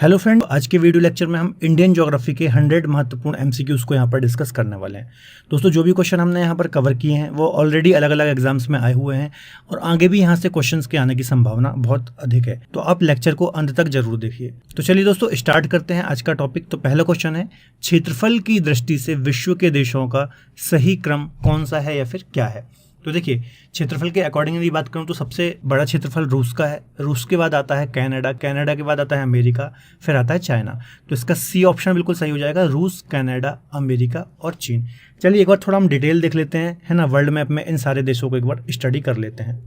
Hello friend, आज के video lecture में हम इंडियन ज्योग्राफी के 100 महत्वपूर्ण एमसीक्यूज को यहाँ पर डिस्कस करने वाले हैं। दोस्तों, जो भी क्वेश्चन हमने यहाँ पर कवर किए हैं वो ऑलरेडी अलग अलग एग्जाम्स में आए हुए हैं और आगे भी यहाँ से क्वेश्चंस के आने की संभावना बहुत अधिक है, तो आप लेक्चर को अंत तक जरूर देखिए। तो चलिए दोस्तों, स्टार्ट करते हैं आज का टॉपिक। तो पहला क्वेश्चन है, क्षेत्रफल की दृष्टि से विश्व के देशों का सही क्रम कौन सा है या फिर क्या है। तो देखिए, क्षेत्रफल के अकॉर्डिंग यदि बात करूं तो सबसे बड़ा क्षेत्रफल रूस का है, रूस के बाद आता है कनाडा, कनाडा के बाद आता है अमेरिका, फिर आता है चाइना। तो इसका सी ऑप्शन बिल्कुल सही हो जाएगा, रूस, कनाडा, अमेरिका और चीन। चलिए एक बार थोड़ा हम डिटेल देख लेते हैं, है ना। वर्ल्ड मैप में इन सारे देशों को एक बार स्टडी कर लेते हैं।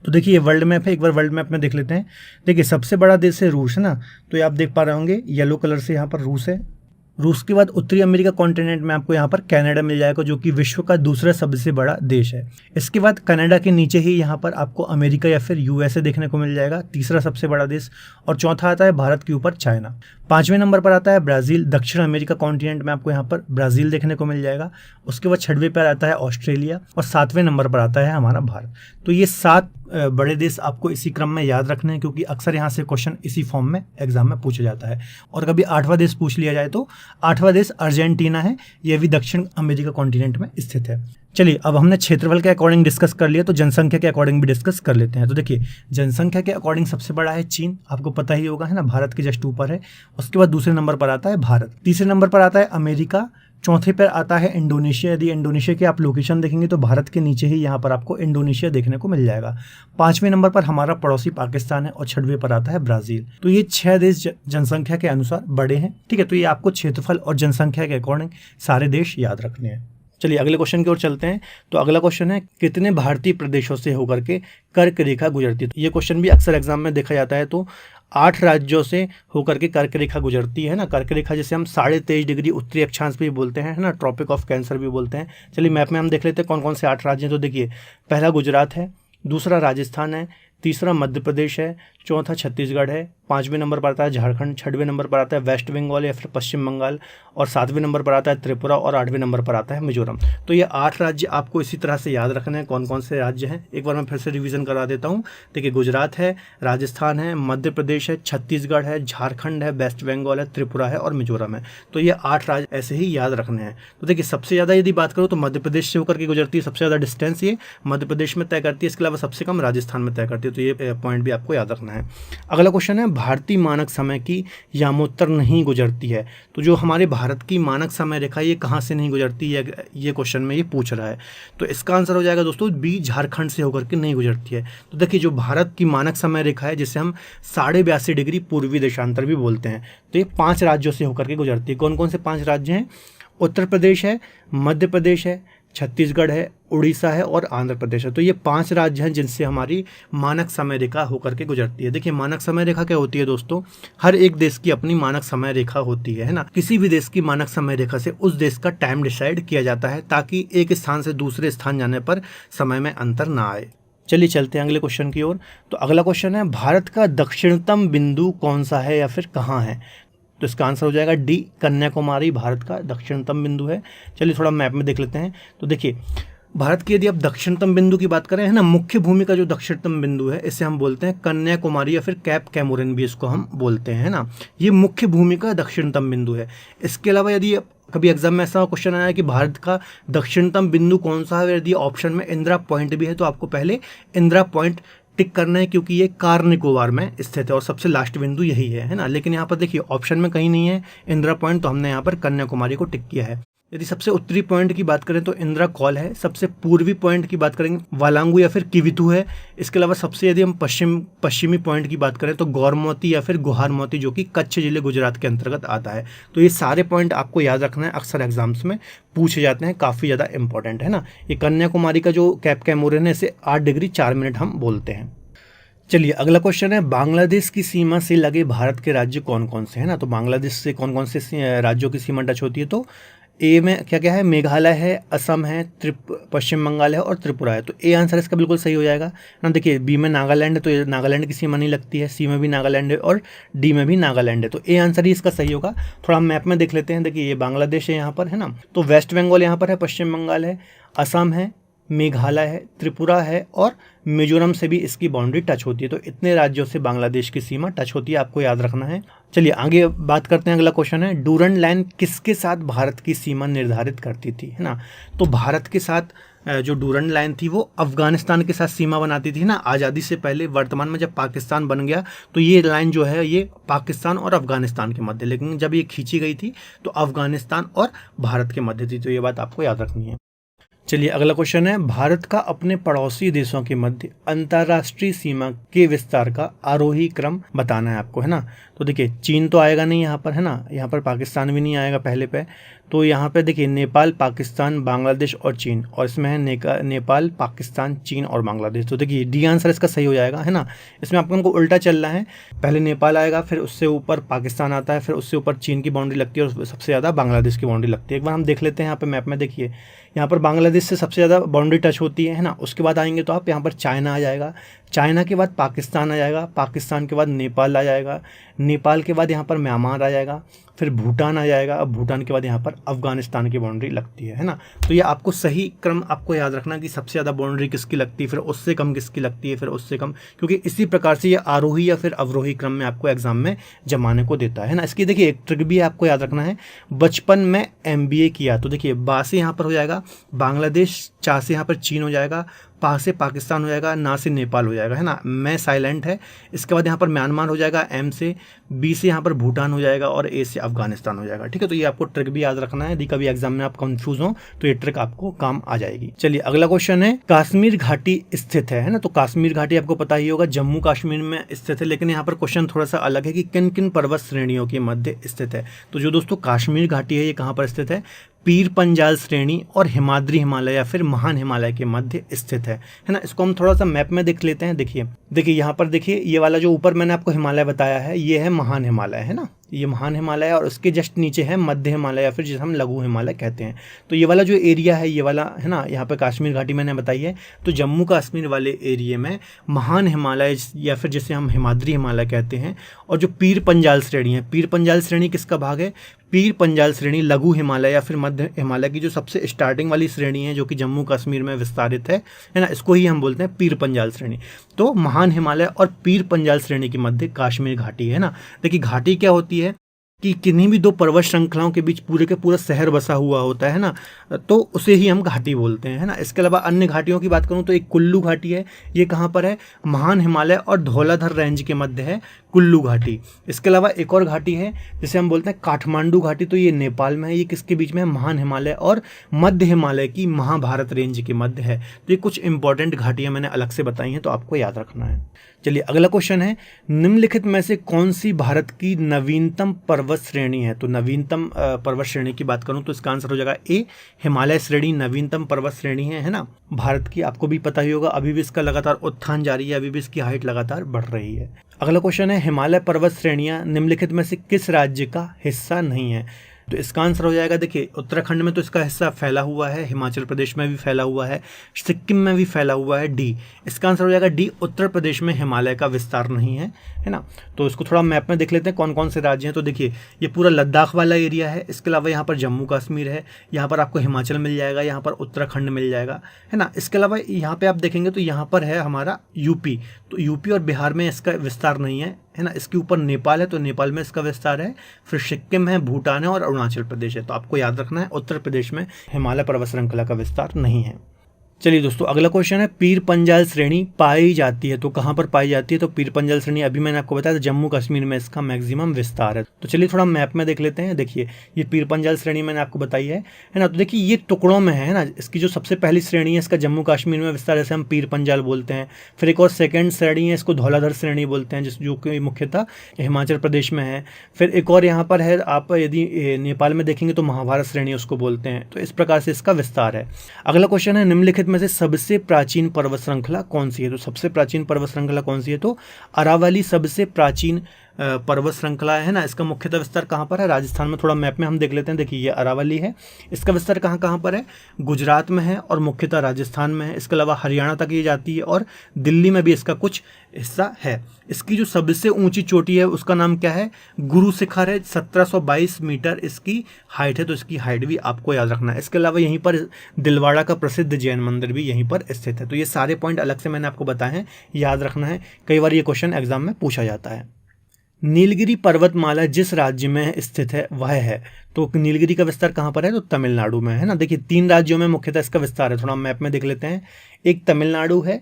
तो देखिए, ये वर्ल्ड मैप है, एक बार वर्ल्ड मैप में देख लेते हैं। देखिए, सबसे बड़ा देश है रूस, है ना। तो ये आप देख पा रहे होंगे येलो कलर से यहाँ पर रूस है। रूस के बाद उत्तरी अमेरिका कॉन्टिनेंट में आपको यहाँ पर कनाडा मिल जाएगा, जो कि विश्व का दूसरा सबसे बड़ा देश है। इसके बाद कनाडा के नीचे ही यहाँ पर आपको अमेरिका या फिर यूएसए देखने को मिल जाएगा, तीसरा सबसे बड़ा देश। और चौथा आता है भारत के ऊपर चाइना। पांचवें नंबर पर आता है ब्राज़ील, दक्षिण अमेरिका कॉन्टिनेंट में आपको यहाँ पर ब्राज़ील देखने को मिल जाएगा। उसके बाद छठवें पर आता है ऑस्ट्रेलिया और सातवें नंबर पर आता है हमारा भारत। तो ये 7 बड़े देश आपको इसी क्रम में याद रखने हैं, क्योंकि अक्सर यहाँ से क्वेश्चन इसी फॉर्म में एग्जाम में पूछा जाता है। और कभी 8वां देश पूछ लिया जाए तो 8वां देश अर्जेंटीना है, यह भी दक्षिण अमेरिका कॉन्टिनेंट में स्थित है। चलिए, अब हमने क्षेत्रफल के अकॉर्डिंग डिस्कस कर लिया, तो जनसंख्या के अकॉर्डिंग भी डिस्कस कर लेते हैं। तो देखिए, जनसंख्या के अकॉर्डिंग सबसे बड़ा है चीन, आपको पता ही होगा, है ना, भारत के जस्ट ऊपर है। उसके बाद दूसरे नंबर पर आता है भारत, तीसरे नंबर पर आता है अमेरिका, चौथे पर आता है इंडोनेशिया। यदि इंडोनेशिया की आप लोकेशन देखेंगे तो भारत के नीचे ही यहाँ पर आपको इंडोनेशिया देखने को मिल जाएगा। पांचवें नंबर पर हमारा पड़ोसी पाकिस्तान है और छठवें पर आता है ब्राजील। तो ये 6 देश जनसंख्या के अनुसार बड़े हैं, ठीक है। तो ये आपको क्षेत्रफल और जनसंख्या के अकॉर्डिंग सारे देश याद रखने हैं। चलिए अगले क्वेश्चन की ओर चलते हैं। तो अगला क्वेश्चन है, कितने भारतीय प्रदेशों से होकर के कर्क रेखा गुजरती है। ये क्वेश्चन भी अक्सर एग्जाम में देखा जाता है। तो 8 राज्यों से होकर के कर्क रेखा गुजरती है ना। कर्क रेखा जैसे हम 23.5 डिग्री उत्तरी अक्षांश भी बोलते हैं, है ना, ट्रॉपिक ऑफ कैंसर भी बोलते हैं। चलिए मैप में हम देख लेते हैं कौन कौन से 8 राज्य हैं। तो देखिए, पहला गुजरात है, दूसरा राजस्थान है, तीसरा मध्य प्रदेश है, चौथा छत्तीसगढ़ है, पांचवें नंबर पर आता है झारखंड, छठवें नंबर पर आता है वेस्ट बंगाल या फिर पश्चिम बंगाल, और सातवें नंबर पर आता है त्रिपुरा, और 8वें नंबर पर आता है मिजोरम। तो ये 8 राज्य आपको इसी तरह से याद रखने हैं कौन कौन से राज्य हैं। एक बार मैं फिर से रिवीजन करा देता हूँ। देखिए, गुजरात है, राजस्थान है, मध्य प्रदेश है, छत्तीसगढ़ है, झारखंड है, वेस्ट बंगाल है, त्रिपुरा है और मिजोरम है। तो ये 8 राज्य ऐसे ही याद रखने हैं। तो देखिए, सबसे ज़्यादा यदि बात करूँ तो मध्य प्रदेश से होकर के गुजरती है, सबसे ज़्यादा डिस्टेंस ये मध्य प्रदेश में तय करती है। इसके अलावा सबसे कम राजस्थान में तय करती है। तो ये पॉइंट भी आपको याद रखना है। अगला क्वेश्चन है, भारतीय मानक समय की यामोत्तर नहीं गुजरती है। तो जो हमारे भारत की मानक समय रेखा ये कहाँ से नहीं गुजरती है, ये क्वेश्चन में ये पूछ रहा है। तो इसका आंसर हो जाएगा दोस्तों बी, झारखंड से होकर के नहीं गुजरती है। तो देखिए, जो भारत की मानक समय रेखा है जिसे हम 82.5 डिग्री पूर्वी देशांतर भी बोलते हैं, तो ये 5 राज्यों से होकर के गुजरती है। कौन कौन से 5 राज्य हैं? उत्तर प्रदेश है, मध्य प्रदेश है, छत्तीसगढ़ है, उड़ीसा है और आंध्र प्रदेश है। तो ये 5 राज्य हैं जिनसे हमारी मानक समय रेखा होकर के गुजरती है। देखिए, मानक समय रेखा क्या होती है दोस्तों? हर एक देश की अपनी मानक समय रेखा होती है ना। किसी भी देश की मानक समय रेखा से उस देश का टाइम डिसाइड किया जाता है, ताकि एक स्थान से दूसरे स्थान जाने पर समय में अंतर ना आए। चलिए चलते हैं अगले क्वेश्चन की ओर। तो अगला क्वेश्चन है, भारत का दक्षिणतम बिंदु कौन सा है या फिर कहाँ है? तो इसका आंसर हो जाएगा डी, कन्याकुमारी भारत का दक्षिणतम बिंदु है। चलिए थोड़ा मैप में देख लेते हैं। तो देखिए, भारत की यदि आप दक्षिणतम बिंदु की बात करें, है ना, मुख्य भूमि का जो दक्षिणतम बिंदु है इसे हम बोलते हैं कन्याकुमारी या फिर कैप कैमोरिन भी इसको हम बोलते हैं, है ना। ये मुख्य भूमि का दक्षिणतम बिंदु है। इसके अलावा यदि कभी एग्जाम में ऐसा क्वेश्चन आया कि भारत का दक्षिणतम बिंदु कौन सा है, यदि ऑप्शन में इंदिरा पॉइंट भी है तो आपको पहले इंदिरा पॉइंट टिक करना है, क्योंकि ये कार निकोबार में स्थित है और सबसे लास्ट बिंदु यही है ना। लेकिन यहाँ पर देखिए, ऑप्शन में कहीं नहीं है इंदिरा पॉइंट, तो हमने यहाँ पर कन्याकुमारी को टिक किया है। यदि सबसे उत्तरी पॉइंट की बात करें तो इंदिरा कॉल है। सबसे पूर्वी पॉइंट की बात करेंगे वालांगू या फिर किविथू है। इसके अलावा सबसे यदि हम पश्चिमी पॉइंट की बात करें तो गौरमोती या फिर गुहारमोती, जो कि कच्छ जिले गुजरात के अंतर्गत आता है। तो ये सारे पॉइंट आपको याद रखना है, अक्सर एग्जाम्स में पूछे जाते हैं, काफ़ी ज़्यादा इंपॉर्टेंट है ना। ये कन्याकुमारी का जो कैप कैमोरिन है इसे 8 डिग्री 4 मिनट हम बोलते हैं। चलिए अगला क्वेश्चन है, बांग्लादेश की सीमा से लगे भारत के राज्य कौन कौन से हैं ना। तो बांग्लादेश से कौन कौन से राज्यों की सीमा टच होती है? तो ए में क्या क्या है? मेघालय है, असम है, पश्चिम बंगाल है और त्रिपुरा है। तो ए आंसर इसका बिल्कुल सही हो जाएगा ना। देखिए, बी में नागालैंड है, तो ये नागालैंड की सीमा नहीं लगती है, सी में भी नागालैंड है और डी में भी नागालैंड है। तो ए आंसर ही इसका सही होगा। थोड़ा हम मैप में देख लेते हैं। देखिए, ये बांग्लादेश है यहाँ पर, है ना। तो वेस्ट बंगाल यहाँ पर है, पश्चिम बंगाल है, असम है, मेघालय है, त्रिपुरा है और मिजोरम से भी इसकी बाउंड्री टच होती है। तो इतने राज्यों से बांग्लादेश की सीमा टच होती है, आपको याद रखना है। चलिए आगे बात करते हैं। अगला क्वेश्चन है, डूरंड लाइन किसके साथ भारत की सीमा निर्धारित करती थी, है ना। तो भारत के साथ जो डूरंड लाइन थी वो अफगानिस्तान के साथ सीमा बनाती थी ना, आज़ादी से पहले। वर्तमान में जब पाकिस्तान बन गया तो ये लाइन जो है ये पाकिस्तान और अफगानिस्तान के मध्य, लेकिन जब ये खींची गई थी तो अफगानिस्तान और भारत के मध्य थी। तो ये बात आपको याद रखनी है। चलिए अगला क्वेश्चन है, भारत का अपने पड़ोसी देशों के मध्य अंतर्राष्ट्रीय सीमा के विस्तार का आरोही क्रम बताना है आपको, है ना। तो देखिए चीन तो आएगा नहीं यहाँ पर, है ना, यहाँ पर पाकिस्तान भी नहीं आएगा पहले पे। तो यहाँ पे देखिए नेपाल, पाकिस्तान, बांग्लादेश और चीन, और इसमें है नेपाल, पाकिस्तान, चीन और बांग्लादेश। तो देखिए डी आंसर इसका सही हो जाएगा, है ना। इसमें आपको हमको उल्टा चल रहा है, पहले नेपाल आएगा, फिर उससे ऊपर पाकिस्तान आता है, फिर उससे ऊपर चीन की बाउंड्री लगती है और सबसे ज़्यादा बांग्लादेश की बाउंड्री लगती है। एक बार हम देख लेते हैं यहाँ पे मैप में। देखिए यहाँ पर बांग्लादेश से सबसे ज़्यादा बाउंड्री टच होती है ना। उसके बाद आएंगे तो आप यहाँ पर चाइना आ जाएगा, चाइना के बाद पाकिस्तान आ जाएगा, पाकिस्तान के बाद नेपाल आ जाएगा, नेपाल के बाद यहाँ पर म्यांमार आ जाएगा, फिर भूटान आ जाएगा, अब भूटान के बाद यहाँ पर अफगानिस्तान की बाउंड्री लगती है ना। तो ये आपको सही क्रम आपको याद रखना कि सबसे ज़्यादा बाउंड्री किसकी लगती है, फिर उससे कम किसकी लगती है, फिर उससे कम, क्योंकि इसी प्रकार से ये आरोही या फिर अवरोही क्रम में आपको एग्जाम में जमाने को देता है ना। इसकी देखिए एक ट्रिक भी आपको याद रखना है। बचपन में MBA किया तो देखिए बा से यहाँ पर हो जाएगा बांग्लादेश, चा से यहाँ पर चीन हो जाएगा, पा से पाकिस्तान हो जाएगा, ना से नेपाल हो जाएगा, है ना। मैं साइलेंट है, इसके बाद यहाँ पर म्यांमार हो जाएगा, M से, B से यहाँ पर भूटान हो जाएगा और A से अफगानिस्तान हो जाएगा। ठीक है, तो ये आपको ट्रिक भी याद रखना है, यदि कभी एग्जाम में आप कंफ्यूज हो तो ये ट्रिक आपको काम आ जाएगी। चलिए अगला क्वेश्चन है, कश्मीर घाटी स्थित है ना। तो कश्मीर घाटी आपको पता ही होगा जम्मू कश्मीर में स्थित है, लेकिन यहाँ पर क्वेश्चन थोड़ा सा अलग है कि किन किन पर्वत श्रेणियों के मध्य स्थित है। तो जो दोस्तों कश्मीर घाटी है ये कहाँ पर स्थित है, पीर पंजाल श्रेणी और हिमाद्री हिमालय या फिर महान हिमालय के मध्य स्थित है ना। इसको हम थोड़ा सा मैप में देख लेते हैं। देखिए यहाँ पर देखिए ये वाला जो ऊपर मैंने आपको हिमालय बताया है ये है महान हिमालय, है ना, ये महान हिमालय, और उसके जस्ट नीचे है मध्य हिमालय या फिर जिसे हम लघु हिमालय कहते हैं। तो ये वाला जो एरिया है ये वाला, है ना, यहाँ पे कश्मीर घाटी मैंने बताई है। तो जम्मू कश्मीर वाले एरिया में महान हिमालय या फिर जिसे हम हिमाद्री हिमालय कहते हैं, और जो पीर पंजाल श्रेणी है, पीर पंजाल श्रेणी किसका भाग है, पीर पंजाल श्रेणी लघु हिमालय या फिर मध्य हिमालय की जो सबसे स्टार्टिंग वाली श्रेणी है जो कि जम्मू कश्मीर में विस्तारित है ना, इसको ही हम बोलते हैं पीर पंजाल श्रेणी। तो महान हिमालय और पीर पंजाल श्रेणी के मध्य कश्मीर घाटी है ना। देखिए घाटी क्या होती है कि किन्हीं भी दो पर्वत श्रृंखलाओं के बीच पूरे के पूरा शहर बसा हुआ होता है ना, तो उसे ही हम घाटी बोलते हैं, है ना। इसके अलावा अन्य घाटियों की बात करूं तो एक कुल्लू घाटी है, ये कहाँ पर है, महान हिमालय और धौलाधर रेंज के मध्य है कुल्लू घाटी। इसके अलावा एक और घाटी है जिसे हम बोलते हैं काठमांडू घाटी, तो ये नेपाल में है। ये किसके बीच में है, महान हिमालय और मध्य हिमालय की महाभारत रेंज के मध्य है। तो ये कुछ इंपॉर्टेंट घाटियां मैंने अलग से बताई हैं, तो आपको याद रखना है। चलिए अगला क्वेश्चन है, निम्नलिखित में से कौन सी भारत की नवीनतम पर्वत श्रेणी है। तो नवीनतम पर्वत श्रेणी की बात करूं तो इसका आंसर हो जाएगा ए, हिमालय श्रेणी नवीनतम पर्वत श्रेणी है ना भारत की। आपको भी पता ही होगा अभी भी इसका लगातार उत्थान जारी है, अभी भी इसकी हाइट लगातार बढ़ रही है। अगला क्वेश्चन है, हिमालय पर्वत श्रेणियां निम्नलिखित में से किस राज्य का हिस्सा नहीं है। तो इसका आंसर हो जाएगा, देखिए उत्तराखंड में तो इसका हिस्सा फैला हुआ है, हिमाचल प्रदेश में भी फैला हुआ है, सिक्किम में भी फैला हुआ है, डी। इसका आंसर हो जाएगा डी, उत्तर प्रदेश में हिमालय का विस्तार नहीं है, है ना। तो इसको थोड़ा मैप में देख लेते हैं कौन कौन से राज्य हैं। तो देखिए ये पूरा लद्दाख वाला एरिया है, इसके अलावा यहाँ पर जम्मू कश्मीर है, यहाँ पर आपको हिमाचल मिल जाएगा, यहाँ पर उत्तराखंड मिल जाएगा, है ना। इसके अलावा यहाँ पर आप देखेंगे तो यहाँ पर है हमारा यूपी, तो यूपी और बिहार में इसका विस्तार नहीं है ना। इसके ऊपर नेपाल है, तो नेपाल में इसका विस्तार है, फिर सिक्किम है, भूटान है और अरुणाचल प्रदेश है। तो आपको याद रखना है उत्तर प्रदेश में हिमालय पर्वत श्रृंखला का विस्तार नहीं है। चलिए दोस्तों अगला क्वेश्चन है, पीर पंजाल श्रेणी पाई जाती है, तो कहाँ पर पाई जाती है। तो पीर पंजाल श्रेणी अभी मैंने आपको बताया था जम्मू कश्मीर में इसका मैक्सिमम विस्तार है। तो चलिए थोड़ा मैप में देख लेते हैं। देखिए ये पीर पंजाल श्रेणी मैंने आपको बताई है ना। तो देखिए ये टुकड़ों में है ना, इसकी जो सबसे पहली श्रेणी है इसका जम्मू कश्मीर में विस्तार, जैसे हम पीर पंजाल बोलते हैं। फिर एक और सेकेंड श्रेणी है, इसको धौलाधर श्रेणी बोलते हैं, जो कि मुख्यतः हिमाचल प्रदेश में है। फिर एक और यहाँ पर है, आप यदि नेपाल में देखेंगे तो महाभारत श्रेणी उसको बोलते हैं। तो इस प्रकार से इसका विस्तार है। अगला क्वेश्चन है, निम्नलिखित में से सबसे प्राचीन पर्वत श्रृंखला कौन सी है। तो सबसे प्राचीन पर्वत श्रृंखला कौन सी है, तो अरावली सबसे प्राचीन पर्वत श्रृंखला है ना, इसका मुख्यतः विस्तार कहाँ पर है? राजस्थान में। थोड़ा मैप में हम देख लेते हैं। देखिए ये अरावली है, इसका विस्तार कहाँ कहाँ पर है? गुजरात में है और मुख्यतः राजस्थान में है। इसके अलावा हरियाणा तक ये जाती है और दिल्ली में भी इसका कुछ हिस्सा है। इसकी जो सबसे ऊंची चोटी है उसका नाम क्या है? गुरु शिखर है। 1722 मीटर इसकी हाइट है, तो इसकी हाइट भी आपको याद रखना है। इसके अलावा यहीं पर दिलवाड़ा का प्रसिद्ध जैन मंदिर भी यहीं पर स्थित है। तो ये सारे पॉइंट अलग से मैंने आपको बताए हैं, याद रखना है। कई बार ये क्वेश्चन एग्जाम में पूछा जाता है। नीलगिरी पर्वतमाला जिस राज्य में स्थित है वह है, तो नीलगिरी का विस्तार कहाँ पर है? तो तमिलनाडु में है ना। देखिए 3 राज्यों में मुख्यतः इसका विस्तार है, थोड़ा मैप में देख लेते हैं। एक तमिलनाडु है,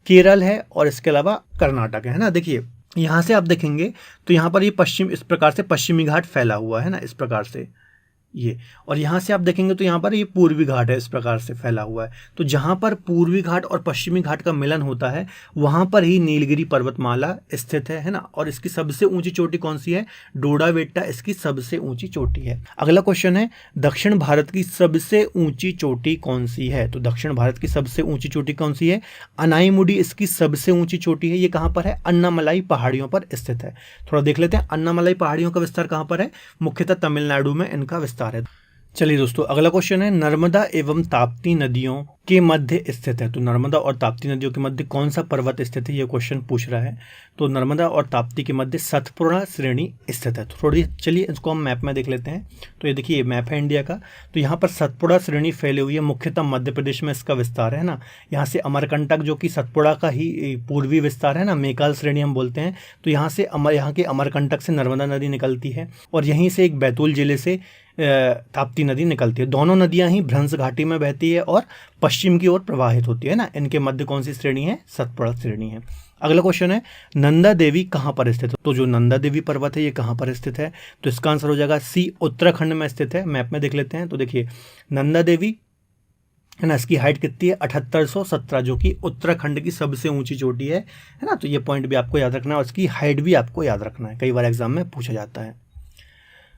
केरल है और इसके अलावा कर्नाटक है ना। देखिए यहाँ से आप देखेंगे तो यहाँ पर ये पश्चिम इस प्रकार से पश्चिमी घाट फैला हुआ है ना, इस प्रकार से ये, और यहाँ से आप देखेंगे तो यहाँ पर ये पूर्वी घाट है, इस प्रकार से फैला हुआ है। तो जहाँ पर पूर्वी घाट और पश्चिमी घाट का मिलन होता है वहाँ पर ही नीलगिरी पर्वतमाला स्थित है ना। और इसकी सबसे ऊंची चोटी कौन सी है? डोडाबेट्टा इसकी सबसे ऊंची चोटी है। अगला क्वेश्चन है, दक्षिण भारत की सबसे ऊंची चोटी कौन सी है? तो दक्षिण भारत की सबसे ऊंची चोटी कौन सी है? अनाईमुडी इसकी सबसे ऊंची चोटी है। ये कहाँ पर है? अन्नामलाई पहाड़ियों पर स्थित है। थोड़ा देख लेते हैं अन्नामलाई पहाड़ियों का विस्तार कहाँ पर है? मुख्यतः तमिलनाडु में इनका विस्तार है। चलिए दोस्तों, अगला क्वेश्चन है, नर्मदा एवं ताप्ती नदियों के मध्य स्थित है। तो नर्मदा और ताप्ती नदियों के मध्य कौन सा पर्वत स्थित है, ये क्वेश्चन पूछ रहा है। तो नर्मदा और ताप्ती के मध्य सतपुड़ा श्रेणी स्थित है। तो थोड़ी चलिए इसको हम मैप में देख लेते हैं। तो ये देखिए मैप है इंडिया का, तो यहाँ पर सतपुड़ा श्रेणी फैली हुई है, मुख्यतः मध्य प्रदेश में इसका विस्तार है ना। यहाँ से अमरकंटक जो कि सतपुड़ा का ही पूर्वी विस्तार है ना, मेकाल श्रेणी हम बोलते हैं। तो यहाँ से यहाँ के अमरकंटक से नर्मदा नदी निकलती है और यहीं से एक बैतूल जिले से ताप्ती नदी निकलती है। दोनों नदियां ही भ्रंश घाटी में बहती है और पश्चिम की ओर प्रवाहित होती है ना। इनके मध्य कौन सी श्रेणी है? सतपुड़ा श्रेणी है। अगला क्वेश्चन है, नंदा देवी कहाँ पर स्थित है? तो जो नंदा देवी पर्वत है ये कहाँ पर स्थित है? तो इसका आंसर हो जाएगा सी, उत्तराखंड में स्थित है। मैप में देख लेते हैं। तो देखिए नंदा देवी है ना, इसकी हाइट कितनी है? 7817, जो कि उत्तराखंड की सबसे ऊंची चोटी है ना। तो ये पॉइंट भी आपको याद रखना है और इसकी हाइट भी आपको याद रखना है, कई बार एग्जाम में पूछा जाता है।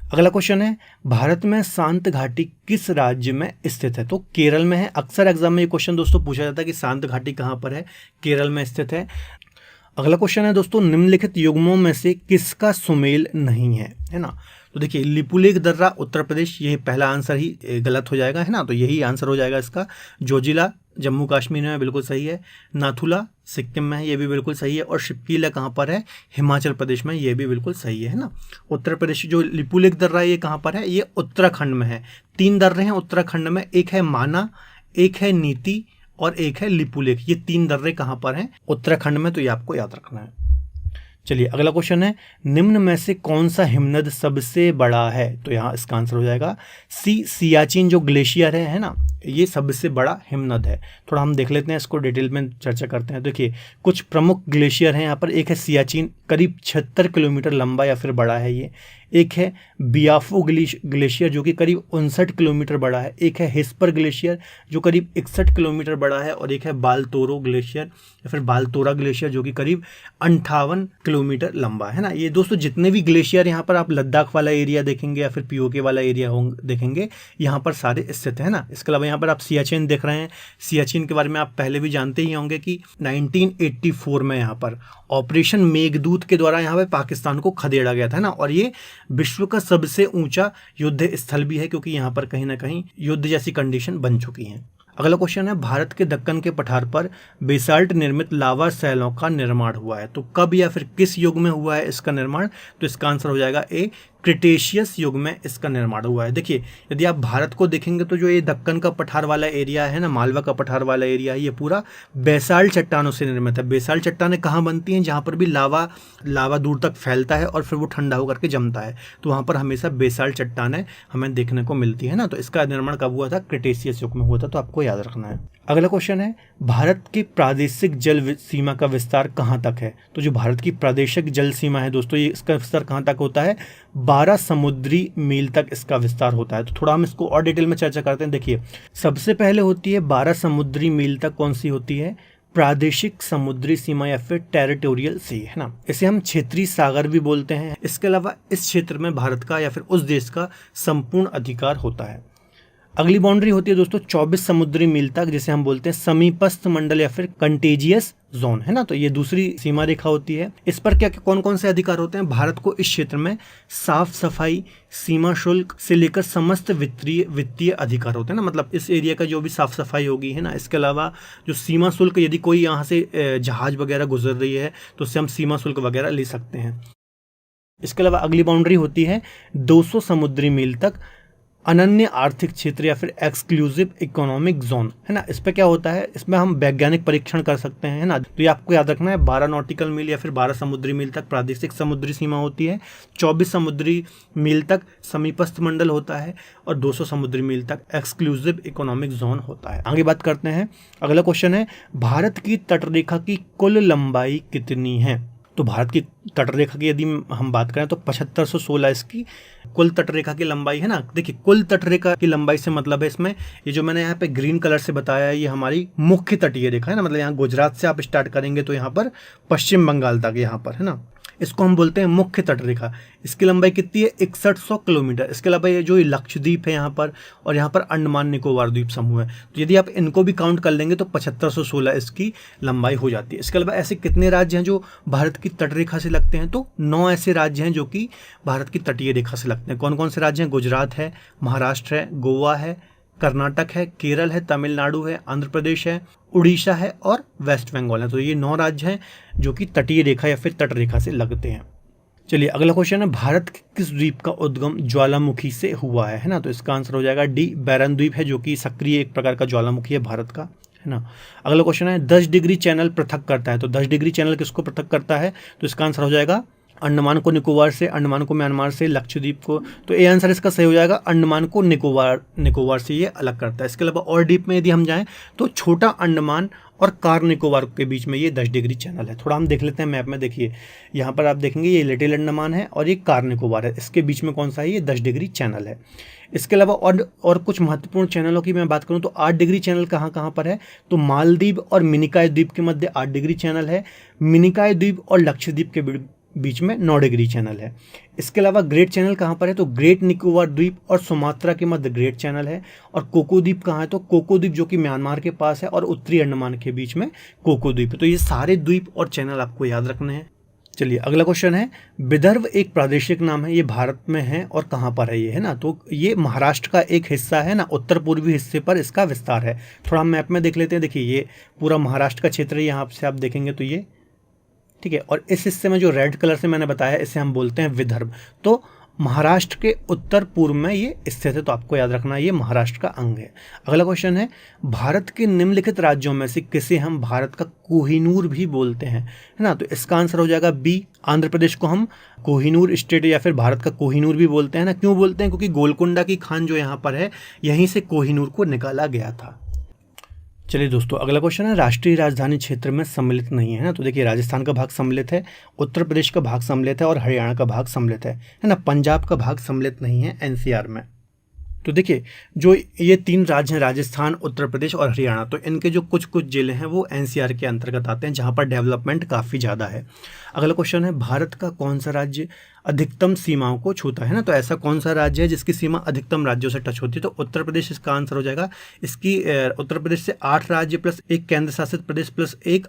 अगला क्वेश्चन है, भारत में शांत घाटी किस राज्य में स्थित है? तो केरल में है। अक्सर एग्जाम में ये क्वेश्चन दोस्तों पूछा जाता है कि शांत घाटी कहाँ पर है? केरल में स्थित है। अगला क्वेश्चन है दोस्तों, निम्नलिखित युग्मों में से किसका सुमेल नहीं है ना। तो देखिए लिपुलेख दर्रा उत्तर प्रदेश, ये पहला आंसर ही गलत हो जाएगा है ना। तो यही आंसर हो जाएगा इसका। जोजिला जम्मू कश्मीर में बिल्कुल सही है। नाथुला सिक्किम में है, ये भी बिल्कुल सही है। और शिप्कीला कहाँ पर है? हिमाचल प्रदेश में, ये भी बिल्कुल सही है ना। उत्तर प्रदेश जो लिपुलेख दर्रा ये कहाँ पर है? ये उत्तराखंड में है। 3 दर्रे हैं उत्तराखंड में, एक है माना, एक है नीति और एक है लिपुलेख। ये 3 दर्रे कहाँ पर हैं? उत्तराखंड में। तो ये आपको याद रखना है। चलिए अगला क्वेश्चन है, निम्न में से कौन सा हिमनद सबसे बड़ा है? तो यहाँ इसका आंसर हो जाएगा सी, सियाचिन जो ग्लेशियर है ना, ये सबसे बड़ा हिमनद है। थोड़ा हम देख लेते हैं, इसको डिटेल में चर्चा करते हैं। देखिए कुछ प्रमुख ग्लेशियर हैं यहाँ पर। एक है सियाचिन, करीब 76 किलोमीटर लंबा या फिर बड़ा है ये। एक है बियाफो ग्लेशियर जो कि करीब 59 किलोमीटर बड़ा है। एक है हिस्पर ग्लेशियर जो करीब 61 किलोमीटर बड़ा है। और एक है बालतोरो ग्लेशियर या फिर बालतोरा ग्लेशियर जो कि करीब 58 किलोमीटर लंबा है ना। ये दोस्तों जितने भी ग्लेशियर यहाँ पर आप लद्दाख वाला एरिया देखेंगे या फिर पीओके वाला एरिया देखेंगे, यहाँ पर सारे स्थित है ना। इसके अलावा यहाँ पर आप सियाचिन देख रहे हैं। सियाचिन के बारे में आप पहले भी जानते ही होंगे कि 1984 में यहाँ पर ऑपरेशन मेघदूत के द्वारा यहाँ पे पाकिस्तान को खदेड़ा गया था ना। और ये विश्व का सबसे ऊंचा युद्ध स्थल भी है, क्योंकि यहाँ पर कहीं ना कहीं युद्ध जैसी कंडीशन बन चुकी है। अगला क्वेश्चन है, भारत के दक्कन के पठार पर बेसाल्ट निर्मित लावा शैलों का निर्माण हुआ है। तो कब या फिर किस युग में हुआ है इसका निर्माण? तो इसका आंसर हो जाएगा ए, क्रिटेशियस युग में इसका निर्माण हुआ है। देखिए यदि आप भारत को देखेंगे तो जो ये दक्कन का पठार वाला एरिया है ना, मालवा का पठार वाला एरिया है, ये पूरा बेसाल्ट चट्टानों से निर्मित है। बेसाल्ट चट्टानें कहाँ बनती हैं? जहाँ पर भी लावा दूर तक फैलता है और फिर वो ठंडा होकर के जमता है, तो वहाँ पर हमेशा बेसाल्ट चट्टानें हमें देखने को मिलती है ना। तो इसका निर्माण कब हुआ था? क्रिटेशियस युग में हुआ था। तो आपको याद रखना है। अगला क्वेश्चन है, भारत की प्रादेशिक जल सीमा का विस्तार कहाँ तक है? तो जो भारत की प्रादेशिक जल सीमा है दोस्तों, ये इसका विस्तार कहाँ तक होता है? 12 समुद्री मील तक इसका विस्तार होता है। तो थोड़ा हम इसको और डिटेल में चर्चा करते हैं। देखिए सबसे पहले होती है 12 समुद्री मील तक, कौन सी होती है? प्रादेशिक समुद्री सीमा या फिर टेरिटोरियल सी है ना। इसे हम क्षेत्रीय सागर भी बोलते हैं। इसके अलावा इस क्षेत्र में भारत का या फिर उस देश का संपूर्ण अधिकार होता है। अगली बाउंड्री होती है दोस्तों 24 समुद्री मील तक, जिसे हम बोलते हैं समीपस्थ मंडल या फिर कंटेजियस जोन, है ना। तो ये दूसरी सीमा रेखा होती है। इस पर क्या कौन कौन से अधिकार होते हैं? भारत को इस क्षेत्र में साफ सफाई, सीमा शुल्क से लेकर समस्त वित्तीय अधिकार होते हैं ना, मतलब इस एरिया का जो भी साफ सफाई होगी, है ना। इसके अलावा जो सीमा शुल्क, यदि कोई यहाँ से जहाज वगैरह गुजर रही है तो उससे हम सीमा शुल्क वगैरह ले सकते हैं। इसके अलावा अगली बाउंड्री होती है 200 समुद्री मील तक अनन्य आर्थिक क्षेत्र या फिर एक्सक्लूसिव इकोनॉमिक जोन, है ना। इस पे क्या होता है? इसमें हम वैज्ञानिक परीक्षण कर सकते हैं, है ना। तो ये आपको याद रखना है, 12 नॉटिकल मील या फिर 12 समुद्री मील तक प्रादेशिक समुद्री सीमा होती है, 24 समुद्री मील तक समीपस्थ मंडल होता है और 200 समुद्री मील तक एक्सक्लूसिव इकोनॉमिक जोन होता है। आगे बात करते हैं। अगला क्वेश्चन है, भारत की तटरेखा की कुल लंबाई कितनी है? तो भारत की तटरेखा की यदि हम बात करें तो 7516 इसकी कुल तटरेखा की लंबाई है ना। देखिए, कुल तटरेखा की लंबाई से मतलब है इसमें ये जो मैंने यहाँ पे ग्रीन कलर से बताया है, ये हमारी मुख्य तटीय रेखा है ना, मतलब यहाँ गुजरात से आप स्टार्ट करेंगे तो यहाँ पर पश्चिम बंगाल तक यहाँ पर, है ना। इसको हम बोलते हैं मुख्य तटरेखा। इसकी लंबाई कितनी है? 6100 किलोमीटर। इसके अलावा ये जो लक्षद्वीप है यहाँ पर और यहाँ पर अंडमान निकोबार द्वीप समूह है, तो यदि आप इनको भी काउंट कर लेंगे तो 7516 इसकी लंबाई हो जाती है। इसके अलावा ऐसे कितने राज्य हैं जो भारत की तटरेखा से लगते हैं? तो 9 ऐसे राज्य हैं जो कि भारत की तटीय रेखा से लगते हैं। कौन कौन से राज्य हैं? गुजरात है, महाराष्ट्र है, गोवा है, कर्नाटक है, केरल है, तमिलनाडु है, आंध्र प्रदेश है, उड़ीसा है और वेस्ट बंगाल है। तो ये 9 राज्य हैं जो कि तटीय रेखा या फिर तट रेखा से लगते हैं। चलिए अगला क्वेश्चन है, भारत के किस द्वीप का उद्गम ज्वालामुखी से हुआ है ना। तो इसका आंसर हो जाएगा डी, बैरन द्वीप है, जो कि सक्रिय एक प्रकार का ज्वालामुखी है भारत का, है ना। अगला क्वेश्चन है, 10 डिग्री चैनल पृथक करता है। तो 10 डिग्री चैनल किसको पृथक करता है? तो इसका आंसर हो जाएगा अंडमान को निकोबार से, अंडमान को म्यांमार से, लक्षद्वीप को। तो ए आंसर इसका सही हो जाएगा, अंडमान को निकोबार से ये अलग करता है। इसके अलावा और डीप में यदि हम जाएं तो छोटा अंडमान और कार निकोबार के बीच में ये 10 डिग्री चैनल है। थोड़ा हम देख लेते हैं मैप में। देखिए यहाँ पर आप देखेंगे ये लिटिल अंडमान है और ये कार निकोबार है, इसके बीच में कौन सा है? ये 10 डिग्री चैनल है। इसके अलावा और कुछ महत्वपूर्ण चैनलों की मैं बात करूं तो 8 डिग्री चैनल कहाँ कहाँ पर है? तो मालदीव और मिनिकॉय द्वीप के मध्य 8 डिग्री चैनल है, मिनिकॉय द्वीप और लक्षद्वीप के बीच में 9 डिग्री चैनल है। इसके अलावा ग्रेट चैनल कहाँ पर है? तो ग्रेट निकोबार द्वीप और सुमात्रा के मध्य ग्रेट चैनल है। और कोको द्वीप कहाँ है? तो कोको द्वीप जो कि म्यांमार के पास है और उत्तरी अंडमान के बीच में कोको द्वीप है। तो ये सारे द्वीप और चैनल आपको याद रखने हैं। चलिए अगला क्वेश्चन है, विदर्भ एक प्रादेशिक नाम है, ये भारत में है और कहाँ पर है ये, है ना। तो ये महाराष्ट्र का एक हिस्सा है ना, उत्तर पूर्वी हिस्से पर इसका विस्तार है। थोड़ा हम मैप में देख लेते हैं। देखिए ये पूरा महाराष्ट्र का क्षेत्र है, यहाँ से आप देखेंगे तो ये ठीक है। और इस हिस्से में जो रेड कलर से मैंने बताया, इसे हम बोलते हैं विदर्भ। तो महाराष्ट्र के उत्तर पूर्व में ये स्थित है, तो आपको याद रखना ये महाराष्ट्र का अंग है। अगला क्वेश्चन है, भारत के निम्नलिखित राज्यों में से किसे हम भारत का कोहिनूर भी बोलते हैं, है ना। तो इसका आंसर हो जाएगा बी, आंध्र प्रदेश को हम कोहिनूर स्टेट या फिर भारत का कोहिनूर भी बोलते हैं ना। क्यों बोलते हैं? क्योंकि गोलकुंडा की खान जो यहाँ पर है, यहीं से कोहिनूर को निकाला गया था। चलिए दोस्तों अगला क्वेश्चन है, राष्ट्रीय राजधानी क्षेत्र में सम्मिलित नहीं है ना। तो देखिए राजस्थान का भाग सम्मिलित है, उत्तर प्रदेश का भाग सम्मिलित है और हरियाणा का भाग सम्मिलित है ना। पंजाब का भाग सम्मिलित नहीं है एनसीआर में। तो देखिए जो ये 3 राज्य हैं, राजस्थान, उत्तर प्रदेश और हरियाणा, तो इनके जो कुछ कुछ जिले हैं वो एनसीआर के अंतर्गत आते हैं, जहाँ पर डेवलपमेंट काफ़ी ज़्यादा है। अगला क्वेश्चन है, भारत का कौन सा राज्य अधिकतम सीमाओं को छूता है ना। तो ऐसा कौन सा राज्य है जिसकी सीमा अधिकतम राज्यों से टच होती है? तो उत्तर प्रदेश इसका आंसर हो जाएगा। इसकी उत्तर प्रदेश से 8 राज्य प्लस 1 केंद्र शासित प्रदेश प्लस 1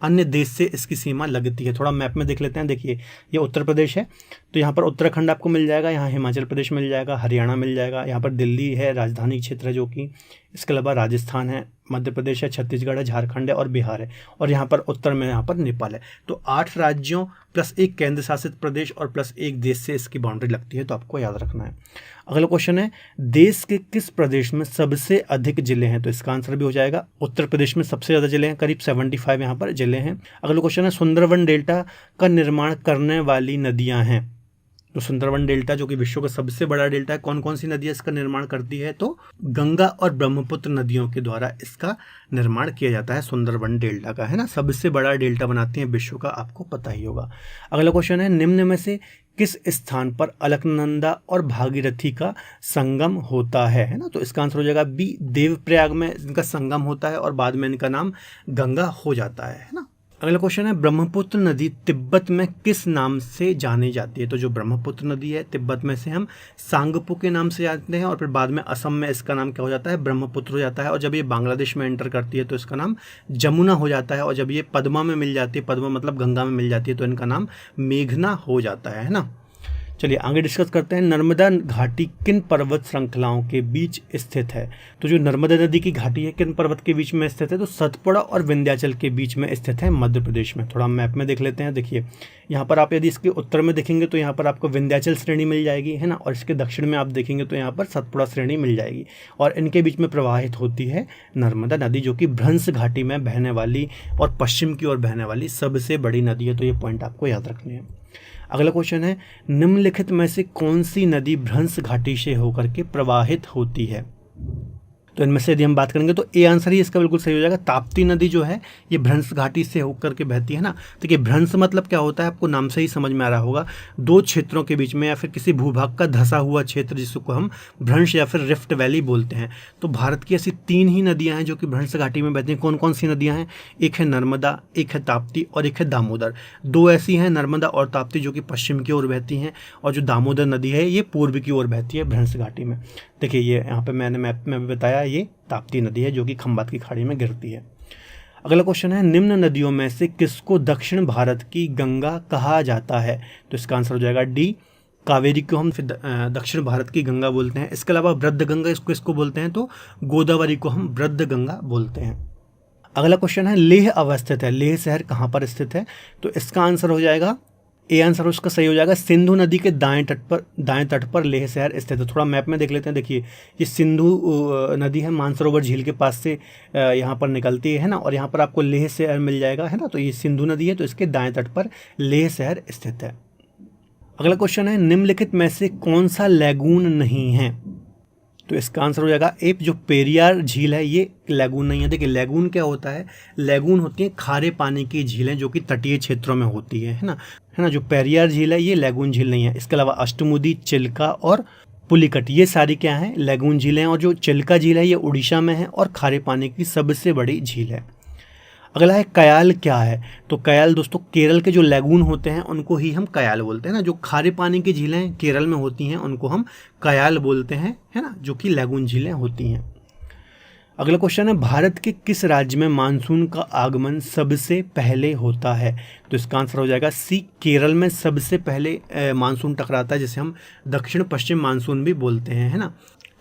अन्य देश से इसकी सीमा लगती है। थोड़ा मैप में देख लेते हैं। देखिए ये उत्तर प्रदेश है, तो यहाँ पर उत्तराखंड आपको मिल जाएगा, यहाँ हिमाचल प्रदेश मिल जाएगा, हरियाणा मिल जाएगा, यहाँ पर दिल्ली है राजधानी क्षेत्र है जो कि, इसके अलावा राजस्थान है, मध्य प्रदेश है, छत्तीसगढ़ है, झारखंड है और बिहार है, और यहाँ पर उत्तर में यहाँ पर नेपाल है। तो 8 राज्यों प्लस 1 केंद्र शासित प्रदेश और प्लस 1 देश से इसकी बाउंड्री लगती है, तो आपको याद रखना है। अगला क्वेश्चन है, देश के किस प्रदेश में सबसे अधिक जिले हैं? तो इसका आंसर भी हो जाएगा उत्तर प्रदेश में सबसे ज़्यादा जिले हैं, करीब 75 यहाँ पर जिले हैं। अगला क्वेश्चन है, सुंदरवन डेल्टा का निर्माण करने वाली नदियाँ हैं। तो सुंदरवन डेल्टा जो कि विश्व का सबसे बड़ा डेल्टा है, कौन कौन सी नदियाँ इसका निर्माण करती है? तो गंगा और ब्रह्मपुत्र नदियों के द्वारा इसका निर्माण किया जाता है सुंदरवन डेल्टा का, है ना। सबसे बड़ा डेल्टा बनाती है विश्व का, आपको पता ही होगा। अगला क्वेश्चन है, निम्न में से किस स्थान पर अलकनंदा और भागीरथी का संगम होता है ना। तो इसका आंसर हो जाएगा बी, देवप्रयाग में इनका संगम होता है और बाद में इनका नाम गंगा हो जाता है ना। अगला क्वेश्चन है ब्रह्मपुत्र नदी तिब्बत में किस नाम से जानी जाती है। तो जो ब्रह्मपुत्र नदी है तिब्बत में से हम सांगपो के नाम से जानते हैं और फिर बाद में असम में इसका नाम क्या हो जाता है, ब्रह्मपुत्र हो जाता है। और जब ये बांग्लादेश में एंटर करती है तो इसका नाम जमुना हो जाता है। और जब ये पद्मा में मिल जाती है, पद्मा मतलब गंगा में मिल जाती है, तो इनका नाम मेघना हो जाता है ना। चलिए आगे डिस्कस करते हैं। नर्मदा घाटी किन पर्वत श्रृंखलाओं के बीच स्थित है। तो जो नर्मदा नदी की घाटी है किन पर्वत के बीच में स्थित है, तो सतपुड़ा और विंध्याचल के बीच में स्थित है, मध्य प्रदेश में। थोड़ा मैप में देख लेते हैं। देखिए यहाँ पर आप यदि इसके उत्तर में देखेंगे तो यहाँ पर आपको विंध्याचल श्रेणी मिल जाएगी, है ना। और इसके दक्षिण में आप देखेंगे तो यहाँ पर सतपुड़ा श्रेणी मिल जाएगी और इनके बीच में प्रवाहित होती है नर्मदा नदी, जो कि भ्रंश घाटी में बहने वाली और पश्चिम की ओर बहने वाली सबसे बड़ी नदी है। तो ये पॉइंट आपको याद रखने हैं। अगला क्वेश्चन है निम्नलिखित में से कौन सी नदी भ्रंश घाटी से होकर के प्रवाहित होती है। तो इनमें से यदि हम बात करेंगे तो ए आंसर ही इसका बिल्कुल सही हो जाएगा। ताप्ती नदी जो है ये भ्रंश घाटी से होकर के बहती है ना। देखिए भ्रंश मतलब क्या होता है, आपको नाम से ही समझ में आ रहा होगा, दो क्षेत्रों के बीच में या फिर किसी भूभाग का धंसा हुआ क्षेत्र जिसको हम भ्रंश या फिर रिफ्ट वैली बोलते हैं। तो भारत की ऐसी 3 ही नदियां हैं जो कि भ्रंश घाटी में बहती हैं। कौन कौन सी नदियां हैं, एक है नर्मदा, एक है ताप्ती और एक है दामोदर। 2 ऐसी हैं नर्मदा और ताप्ती जो कि पश्चिम की ओर बहती हैं और जो दामोदर नदी है ये पूर्व की ओर बहती है भ्रंश घाटी में। देखिए ये यहाँ पे मैंने मैप में भी बताया, ये ताप्ती नदी है जो कि खंबात की खाड़ी में गिरती है। अगला क्वेश्चन है निम्न नदियों में से किसको दक्षिण भारत की गंगा कहा जाता है। तो इसका आंसर हो जाएगा डी, कावेरी को हम दक्षिण भारत की गंगा बोलते हैं। इसके अलावा वृद्ध गंगा इसको बोलते हैं, तो गोदावरी को हम वृद्ध गंगा बोलते हैं। अगला क्वेश्चन है लेह अवस्थित है, लेह शहर कहाँ पर स्थित है। तो इसका आंसर हो जाएगा ए आंसर उसका सही हो जाएगा, सिंधु नदी के दाएं तट पर लेह शहर स्थित है। थोड़ा मैप में देख लेते हैं। देखिए ये सिंधु नदी है, मानसरोवर झील के पास से यहाँ पर निकलती है ना, और यहाँ पर आपको लेह शहर मिल जाएगा, है ना। तो ये सिंधु नदी है तो इसके दाएं तट पर लेह शहर स्थित है। अगला क्वेश्चन है निम्नलिखित में से कौन सा लैगून नहीं है। तो इसका आंसर हो जाएगा ए, जो पेरियार झील है ये लैगून नहीं है। देखिए लैगून क्या होता है, लैगून होती है खारे पानी की झीलें जो कि तटीय क्षेत्रों में होती है ना। जो पेरियार झील है ये लैगून झील नहीं है। इसके अलावा अष्टमुदी, चिल्का और पुलिकट ये सारी क्या हैं, लैगून झीलें हैं। और जो चिल्का झील है ये उड़ीसा में है और खारे पानी की सबसे बड़ी झील है। अगला है कयाल क्या है। तो कयाल दोस्तों केरल के जो लैगून होते हैं उनको ही हम कयाल बोलते हैं ना। जो खारे पानी की झीलें केरल में होती हैं उनको हम कयाल बोलते हैं, है ना, जो कि लैगून झीलें होती हैं। अगला क्वेश्चन है भारत के किस राज्य में मानसून का आगमन सबसे पहले होता है। तो इसका आंसर हो जाएगा सी, केरल में सबसे पहले मानसून टकराता है, जिसे हम दक्षिण पश्चिम मानसून भी बोलते हैं, है ना।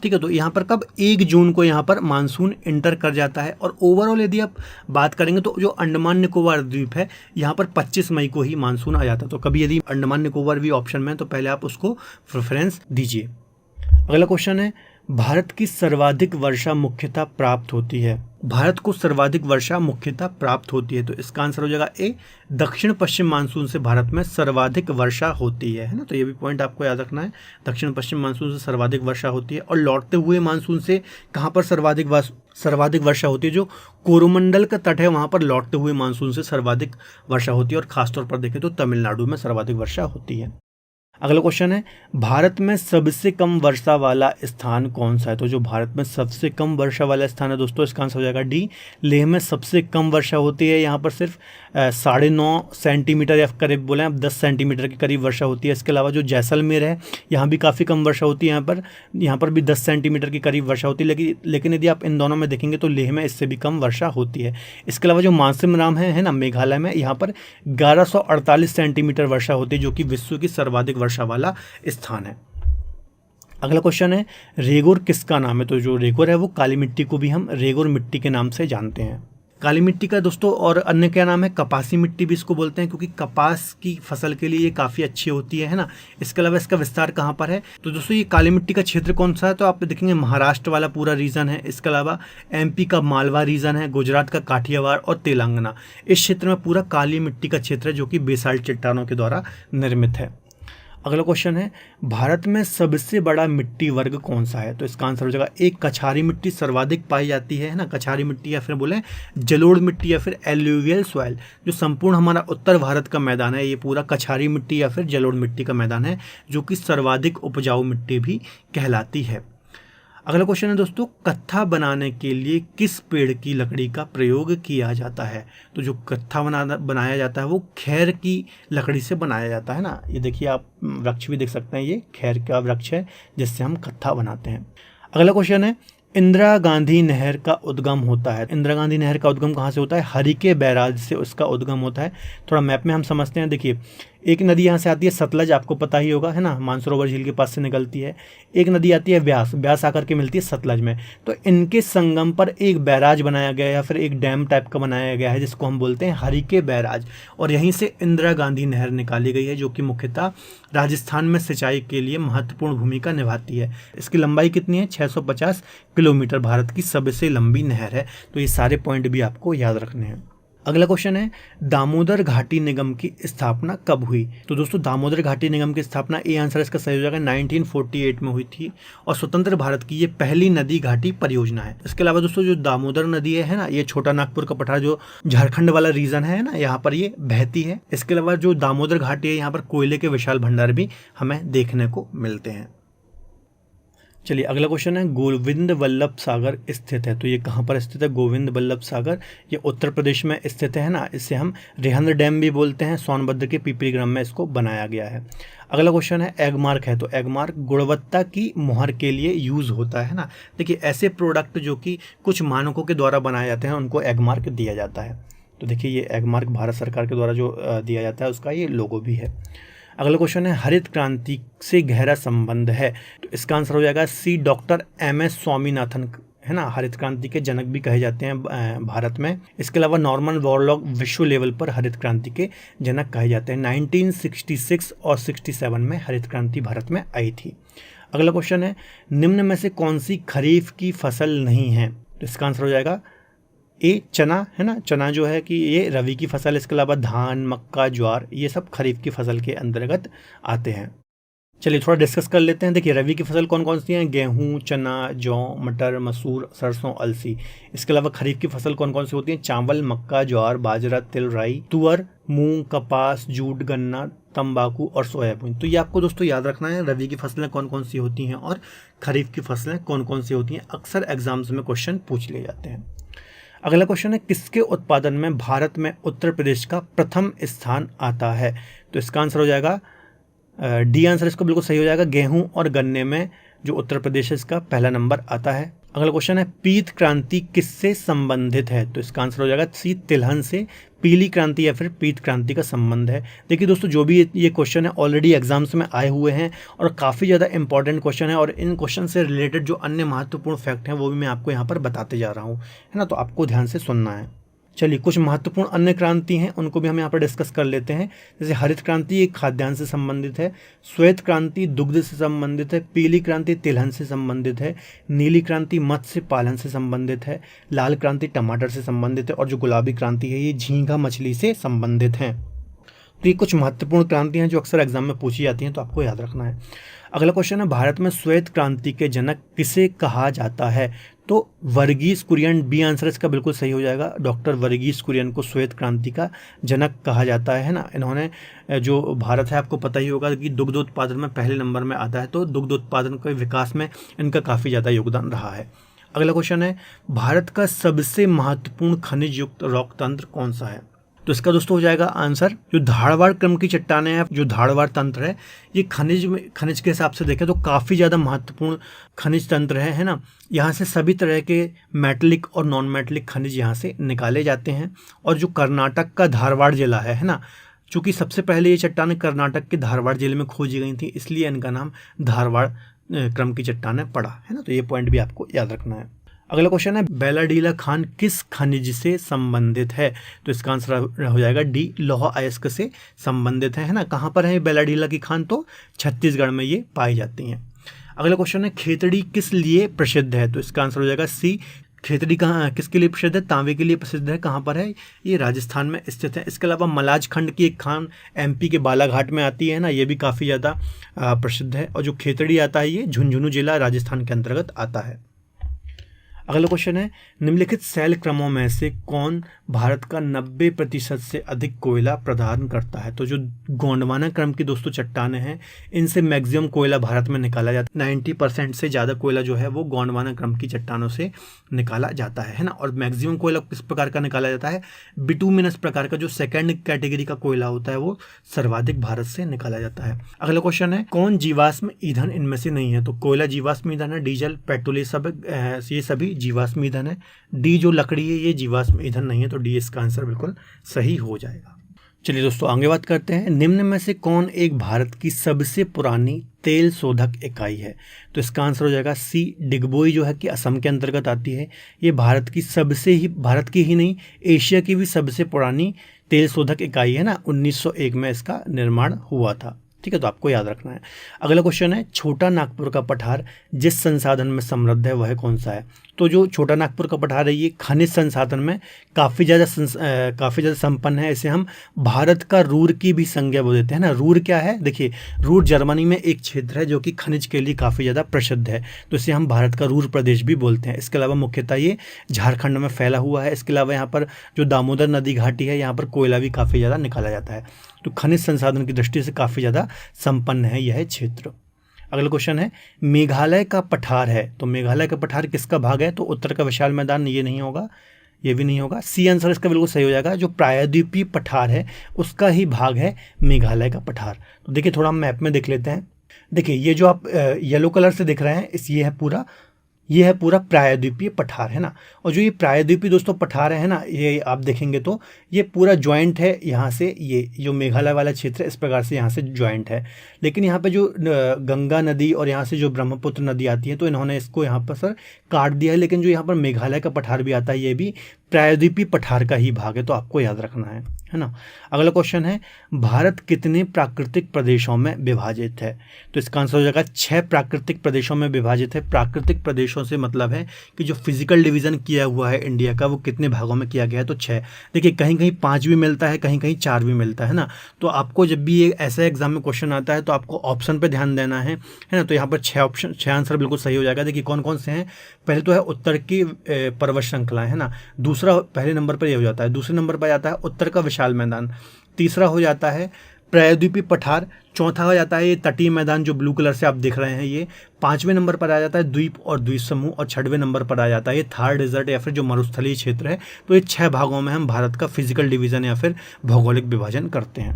ठीक है, तो यहाँ पर कब 1 जून को यहाँ पर मानसून इंटर कर जाता है। और ओवरऑल यदि आप बात करेंगे तो जो अंडमान निकोबार द्वीप है यहाँ पर 25 मई को ही मानसून आ जाता है। तो कभी यदि अंडमान निकोबार भी ऑप्शन में है तो पहले आप उसको प्रेफरेंस दीजिए। अगला क्वेश्चन है भारत की सर्वाधिक वर्षा मुख्यतः प्राप्त होती है। भारत को सर्वाधिक वर्षा मुख्यतः प्राप्त होती है। तो इसका आंसर हो जाएगा ए, दक्षिण पश्चिम मानसून से भारत में सर्वाधिक वर्षा होती है ना। तो ये भी पॉइंट आपको याद रखना है, दक्षिण पश्चिम मानसून से सर्वाधिक वर्षा होती है। और लौटते हुए मानसून से कहाँ पर सर्वाधिक वर्षा होती है, जो कोरोमंडल का तट है वहाँ पर लौटते हुए मानसून से सर्वाधिक वर्षा होती है। और खासतौर पर देखें तो तमिलनाडु में सर्वाधिक वर्षा होती है। अगला क्वेश्चन है भारत में सबसे कम वर्षा वाला स्थान कौन सा है। तो जो भारत में सबसे कम वर्षा वाला स्थान है दोस्तों, इसका आंसर हो जाएगा डी, लेह में सबसे कम वर्षा होती है। यहाँ पर सिर्फ 9.5 सेंटीमीटर या करीब बोले आप 10 सेंटीमीटर के करीब वर्षा होती है। इसके अलावा जो जैसलमेर है यहाँ भी काफ़ी कम वर्षा होती है, यहाँ पर भी 10 सेंटीमीटर के करीब वर्षा होती है। लेकिन यदि आप इन दोनों में देखेंगे तो लेह में इससे भी कम वर्षा होती है। इसके अलावा जो मानसिमराम है ना मेघालय में, यहाँ पर 1148 सेंटीमीटर वर्षा होती है, जो कि विश्व की सर्वाधिक वर्षा वाला स्थान है। अगला क्वेश्चन है रेगोर किसका नाम है। तो जो रेगोर है वो काली मिट्टी को भी हम रेगोर मिट्टी के नाम से जानते हैं। काली मिट्टी का दोस्तों और अन्य क्या नाम है, कपासी मिट्टी भी इसको बोलते हैं, क्योंकि कपास की फसल के लिए ये काफ़ी अच्छी होती है ना। इसके अलावा इसका विस्तार कहाँ पर है, तो दोस्तों ये काली मिट्टी का क्षेत्र कौन सा है, तो आप देखेंगे महाराष्ट्र वाला पूरा रीजन है। इसके अलावा एमपी का मालवा रीजन है, गुजरात का काठियावाड़ और तेलंगाना, इस क्षेत्र में पूरा काली मिट्टी का क्षेत्र है जो कि बेसाल्ट चट्टानों के द्वारा निर्मित है। अगला क्वेश्चन है भारत में सबसे बड़ा मिट्टी वर्ग कौन सा है। तो इसका आंसर हो जाएगा एक, कछारी मिट्टी सर्वाधिक पाई जाती है ना। कछारी मिट्टी या फिर बोले जलोढ़ मिट्टी या फिर एल्यूवियल सॉइल, जो संपूर्ण हमारा उत्तर भारत का मैदान है ये पूरा कछारी मिट्टी या फिर जलोढ़ मिट्टी का मैदान है, जो कि सर्वाधिक उपजाऊ मिट्टी भी कहलाती है। अगला क्वेश्चन है दोस्तों, कत्था बनाने के लिए किस पेड़ की लकड़ी का प्रयोग किया जाता है? तो जो कत्था बनाया जाता है वो खैर की लकड़ी से बनाया जाता है ना। ये देखिए आप वृक्ष भी देख सकते हैं, ये खैर का वृक्ष है जिससे हम कत्था बनाते हैं। अगला क्वेश्चन है, इंदिरा गांधी नहर का उद्गम होता है। इंदिरा गांधी नहर का उद्गम कहाँ से होता है? हरिके बैराज से उसका उद्गम होता है। थोड़ा मैप में हम समझते हैं। देखिए एक नदी यहाँ से आती है सतलज, आपको पता ही होगा है ना, मानसरोवर झील के पास से निकलती है। एक नदी आती है व्यास, व्यास आकर के मिलती है सतलज में। तो इनके संगम पर एक बैराज बनाया गया है या फिर एक डैम टाइप का बनाया गया है जिसको हम बोलते हैं हरिके बैराज, और यहीं से इंदिरा गांधी नहर निकाली गई है जो कि मुख्यतः राजस्थान में सिंचाई के लिए महत्वपूर्ण भूमिका निभाती है। इसकी लंबाई कितनी है? 650 किलोमीटर, भारत की सबसे लंबी नहर है। तो ये सारे पॉइंट भी आपको याद रखने हैं। अगला क्वेश्चन है, दामोदर घाटी निगम की स्थापना कब हुई? तो दोस्तों दामोदर घाटी निगम की स्थापना, ए आंसर इसका सही हो जाएगा, 1948 में हुई थी और स्वतंत्र भारत की ये पहली नदी घाटी परियोजना है। इसके अलावा दोस्तों जो दामोदर नदी है ना, ये छोटा नागपुर का पठार जो झारखंड वाला रीजन है ना, यहाँ पर ये बहती है। इसके अलावा जो दामोदर घाटी है यहाँ पर कोयले के विशाल भंडार भी हमें देखने को मिलते हैं। चलिए अगला क्वेश्चन है, गोविंद वल्लभ सागर स्थित है। तो ये कहाँ पर स्थित है? गोविंद वल्लभ सागर ये उत्तर प्रदेश में स्थित है ना। इसे हम रेहंद डैम भी बोलते हैं। सोनभद्र के पीपरी ग्राम में इसको बनाया गया है। अगला क्वेश्चन है, एगमार्क है। तो एगमार्क गुणवत्ता की मुहर के लिए यूज होता है ना। देखिए ऐसे प्रोडक्ट जो कि कुछ मानकों के द्वारा बनाए जाते हैं उनको एगमार्क दिया जाता है। तो देखिए ये एगमार्क भारत सरकार के द्वारा जो दिया जाता है उसका ये लोगो भी है। अगला क्वेश्चन है, हरित क्रांति से गहरा संबंध है। तो इसका आंसर हो जाएगा सी, डॉक्टर MS स्वामीनाथन है ना, हरित क्रांति के जनक भी कहे जाते हैं भारत में। इसके अलावा नॉर्मन बोरलॉग विश्व लेवल पर हरित क्रांति के जनक कहे जाते हैं। 1966 और 67 में हरित क्रांति भारत में आई थी। अगला क्वेश्चन है, निम्न में से कौन सी खरीफ की फसल नहीं है? तो इसका आंसर हो जाएगा ए, चना है ना। चना जो है कि ये रवि की फसल। इसके अलावा धान, मक्का, ज्वार ये सब खरीफ की फसल के अंतर्गत आते हैं। चलिए थोड़ा डिस्कस कर लेते हैं। देखिए रवि की फसल कौन कौन सी हैं? गेहूं, चना, जौ, मटर, मसूर, सरसों, अलसी। इसके अलावा खरीफ की फसल कौन कौन सी होती हैं? चावल, मक्का, ज्वार, बाजरा, तिल, राई, तुअर, मूंग, कपास, जूट, गन्ना, तंबाकू और सोयाबीन। तो ये आपको दोस्तों याद रखना है, रवि की फसलें कौन कौन सी होती हैं और खरीफ की फसलें कौन कौन सी होती हैं। अक्सर एग्जाम्स में क्वेश्चन पूछ लिए जाते हैं। अगला क्वेश्चन है, किसके उत्पादन में भारत में उत्तर प्रदेश का प्रथम स्थान आता है? तो इसका आंसर हो जाएगा डी आंसर इसको बिल्कुल सही हो जाएगा। गेहूं और गन्ने में जो उत्तर प्रदेश है इसका पहला नंबर आता है। अगला क्वेश्चन है, पीत क्रांति किससे संबंधित है? तो इसका आंसर हो जाएगा सी, तिलहन से पीली क्रांति या फिर पीत क्रांति का संबंध है। देखिए दोस्तों जो भी ये क्वेश्चन है ऑलरेडी एग्जाम्स में आए हुए हैं और काफ़ी ज़्यादा इंपॉर्टेंट क्वेश्चन है, और इन क्वेश्चन से रिलेटेड जो अन्य महत्वपूर्ण फैक्ट हैं वो भी मैं आपको यहाँ पर बताते जा रहा हूँ, है ना। तो आपको ध्यान से सुनना है। चलिए कुछ महत्वपूर्ण अन्य क्रांति हैं उनको भी हम यहाँ पर डिस्कस कर लेते हैं। जैसे हरित क्रांति एक खाद्यान्न से संबंधित है, श्वेत क्रांति दुग्ध से संबंधित है, पीली क्रांति तिलहन से संबंधित है, नीली क्रांति मत्स्य पालन से संबंधित है, लाल क्रांति टमाटर से संबंधित है, और जो गुलाबी क्रांति है ये झींगा मछली से संबंधित है। तो ये कुछ महत्वपूर्ण क्रांति हैं जो अक्सर एग्जाम में पूछी जाती हैं, तो आपको याद रखना है। अगला क्वेश्चन है, भारत में श्वेत क्रांति के जनक किसे कहा जाता है? तो वर्गीस कुरियन, बी आंसर इसका बिल्कुल सही हो जाएगा। डॉक्टर वर्गीस कुरियन को श्वेत क्रांति का जनक कहा जाता है ना। इन्होंने जो भारत है आपको पता ही होगा कि दुग्ध उत्पादन में पहले नंबर में आता है, तो दुग्ध उत्पादन के विकास में इनका काफ़ी ज़्यादा योगदान रहा है। अगला क्वेश्चन है, भारत का सबसे महत्वपूर्ण खनिज युक्त रॉक तंत्र कौन सा है? तो इसका दोस्तों हो जाएगा आंसर जो धारवाड़ क्रम की चट्टानें हैं, जो धारवाड़ तंत्र है, ये खनिज के हिसाब से देखें तो काफ़ी ज़्यादा महत्वपूर्ण खनिज तंत्र है ना। यहाँ से सभी तरह के मेटलिक और नॉन मेटलिक खनिज यहाँ से निकाले जाते हैं। और जो कर्नाटक का धारवाड़ जिला है ना, चूँकि सबसे पहले ये चट्टानें कर्नाटक के धारवाड़ जिले में खोजी गई थी, इसलिए इनका नाम धारवाड़ क्रम की चट्टानें पड़ा है ना। तो ये पॉइंट भी आपको याद रखना है। अगला क्वेश्चन है, बेलाडीला खान किस खनिज से संबंधित है? तो इसका आंसर हो जाएगा डी, लौह अयस्क से संबंधित है ना। कहाँ पर है बेलाडीला की खान? तो छत्तीसगढ़ में ये पाई जाती हैं। अगला क्वेश्चन है, खेतड़ी किस लिए प्रसिद्ध है? तो इसका आंसर हो जाएगा सी, खेतड़ी कहाँ किसके लिए प्रसिद्ध है? तांबे के लिए प्रसिद्ध है। कहाँ पर है? ये राजस्थान में स्थित है। इसके अलावा मलाज खंड की एक खान MP के बालाघाट में आती है ना, ये भी काफ़ी ज़्यादा प्रसिद्ध है। और जो खेतड़ी आता है ये झुंझुनू जिला राजस्थान के अंतर्गत आता है। अगला क्वेश्चन है, निम्नलिखित शैल क्रमों में से कौन भारत का 90% से अधिक कोयला प्रदान करता है? तो जो गोंडवाना क्रम की दोस्तों चट्टानें हैं, इनसे मैक्सिमम कोयला भारत में निकाला जाता है। 90% से ज़्यादा कोयला जो है वो गोंडवाना क्रम की चट्टानों से निकाला जाता है ना। और मैक्सिमम कोयला किस प्रकार का निकाला जाता है? बिटुमिनस प्रकार का जो सेकेंड कैटेगरी का कोयला होता है वो सर्वाधिक भारत से निकाला जाता है। अगला क्वेश्चन है, कौन जीवाश्म ईंधन इनमें से नहीं है? तो कोयला जीवाश्म ईंधन है, डीजल, पेट्रोल, ये सभी जीवाश्म ईंधन है। डी जो लकड़ी है ये जीवाश्म ईंधन नहीं है, तो डी इसका आंसर बिल्कुल सही हो जाएगा। चलिए दोस्तों आगे बात करते हैं, निम्न में से कौन एक भारत की सबसे पुरानी तेल शोधक इकाई है? तो इसका आंसर हो जाएगा सी, डिगबोई जो है कि असम के अंतर्गत आती है। ये भारत की ही नहीं, एशिया की भी सबसे पुरानी तेल शोधक इकाई है ना। 1901 में इसका निर्माण हुआ था। ठीक है, तो आपको याद रखना है। अगला क्वेश्चन है, छोटा नागपुर का पठार जिस संसाधन में समृद्ध है वह कौन सा है? तो जो छोटा नागपुर का पठार है ये खनिज संसाधन में काफ़ी ज़्यादा संपन्न है। इसे हम भारत का रूर की भी संज्ञा वो देते हैं ना। रूर क्या है? देखिए, रूर जर्मनी में एक क्षेत्र है जो कि खनिज के लिए काफ़ी ज़्यादा प्रसिद्ध है, तो इसे हम भारत का रूर प्रदेश भी बोलते हैं। इसके अलावा मुख्यतः ये झारखंड में फैला हुआ है। इसके अलावा यहाँ पर जो दामोदर नदी घाटी है यहाँ पर कोयला भी काफ़ी ज़्यादा निकाला जाता है, तो खनिज संसाधन की दृष्टि से काफ़ी ज़्यादा संपन्न है यह क्षेत्र। अगला क्वेश्चन है, मेघालय का पठार है, तो मेघालय का पठार किसका भाग है? तो उत्तर का विशाल मैदान, ये नहीं होगा, ये भी नहीं होगा। सी आंसर इसका बिल्कुल सही हो जाएगा, जो प्रायद्वीपीय पठार है उसका ही भाग है मेघालय का पठार। तो देखिए थोड़ा हम मैप में देख लेते हैं। देखिए ये जो आप येलो कलर से दिख रहे हैं ये है पूरा प्रायद्वीपीय पठार है ना। और जो ये प्रायद्वीपीय दोस्तों पठार है ना, ये आप देखेंगे तो ये पूरा जॉइंट है यहाँ से, ये जो मेघालय वाला क्षेत्र है इस प्रकार से यहाँ से जॉइंट है। लेकिन यहाँ पे जो गंगा नदी और यहाँ से जो ब्रह्मपुत्र नदी आती है तो इन्होंने इसको यहाँ पर सर काट दिया है। लेकिन जो यहाँ पर मेघालय का पठार भी आता है ये भी प्रायद्वीपीय पठार का ही भाग है, तो आपको याद रखना है ना। अगला क्वेश्चन है, भारत कितने प्राकृतिक प्रदेशों में विभाजित है? तो इसका आंसर हो जाएगा 6 प्राकृतिक प्रदेशों में विभाजित है। प्राकृतिक प्रदेशों से मतलब है कि जो फिजिकल डिवीजन किया हुआ है इंडिया का वो कितने भागों में किया गया है? तो 6। देखिए कहीं कहीं 5 भी मिलता है, कहीं कहीं 4 भी मिलता है ना। तो आपको जब भी ये ऐसा एग्जाम में क्वेश्चन आता है तो आपको ऑप्शन पर ध्यान देना है ना। तो यहाँ पर 6 आंसर बिल्कुल सही हो जाएगा। देखिए कौन कौन से हैं? पहले तो है उत्तर की पर्वत श्रृंखलाएं है ना, दूसरा पहले नंबर पर यह हो जाता है। दूसरे नंबर पर आता है उत्तर का विशाल मैदान, तीसरा हो जाता है प्रायद्वीपीय पठार, चौथा हो जाता है ये तटीय मैदान जो ब्लू कलर से आप देख रहे हैं ये, 5वें नंबर पर आ जाता है द्वीप और द्वीप समूह, और 6वें नंबर पर आ जाता है ये थार डेजर्ट या फिर जो मरुस्थलीय क्षेत्र है। तो ये 6 भागों में हम भारत का फिजिकल डिवीजन या फिर भौगोलिक विभाजन करते हैं।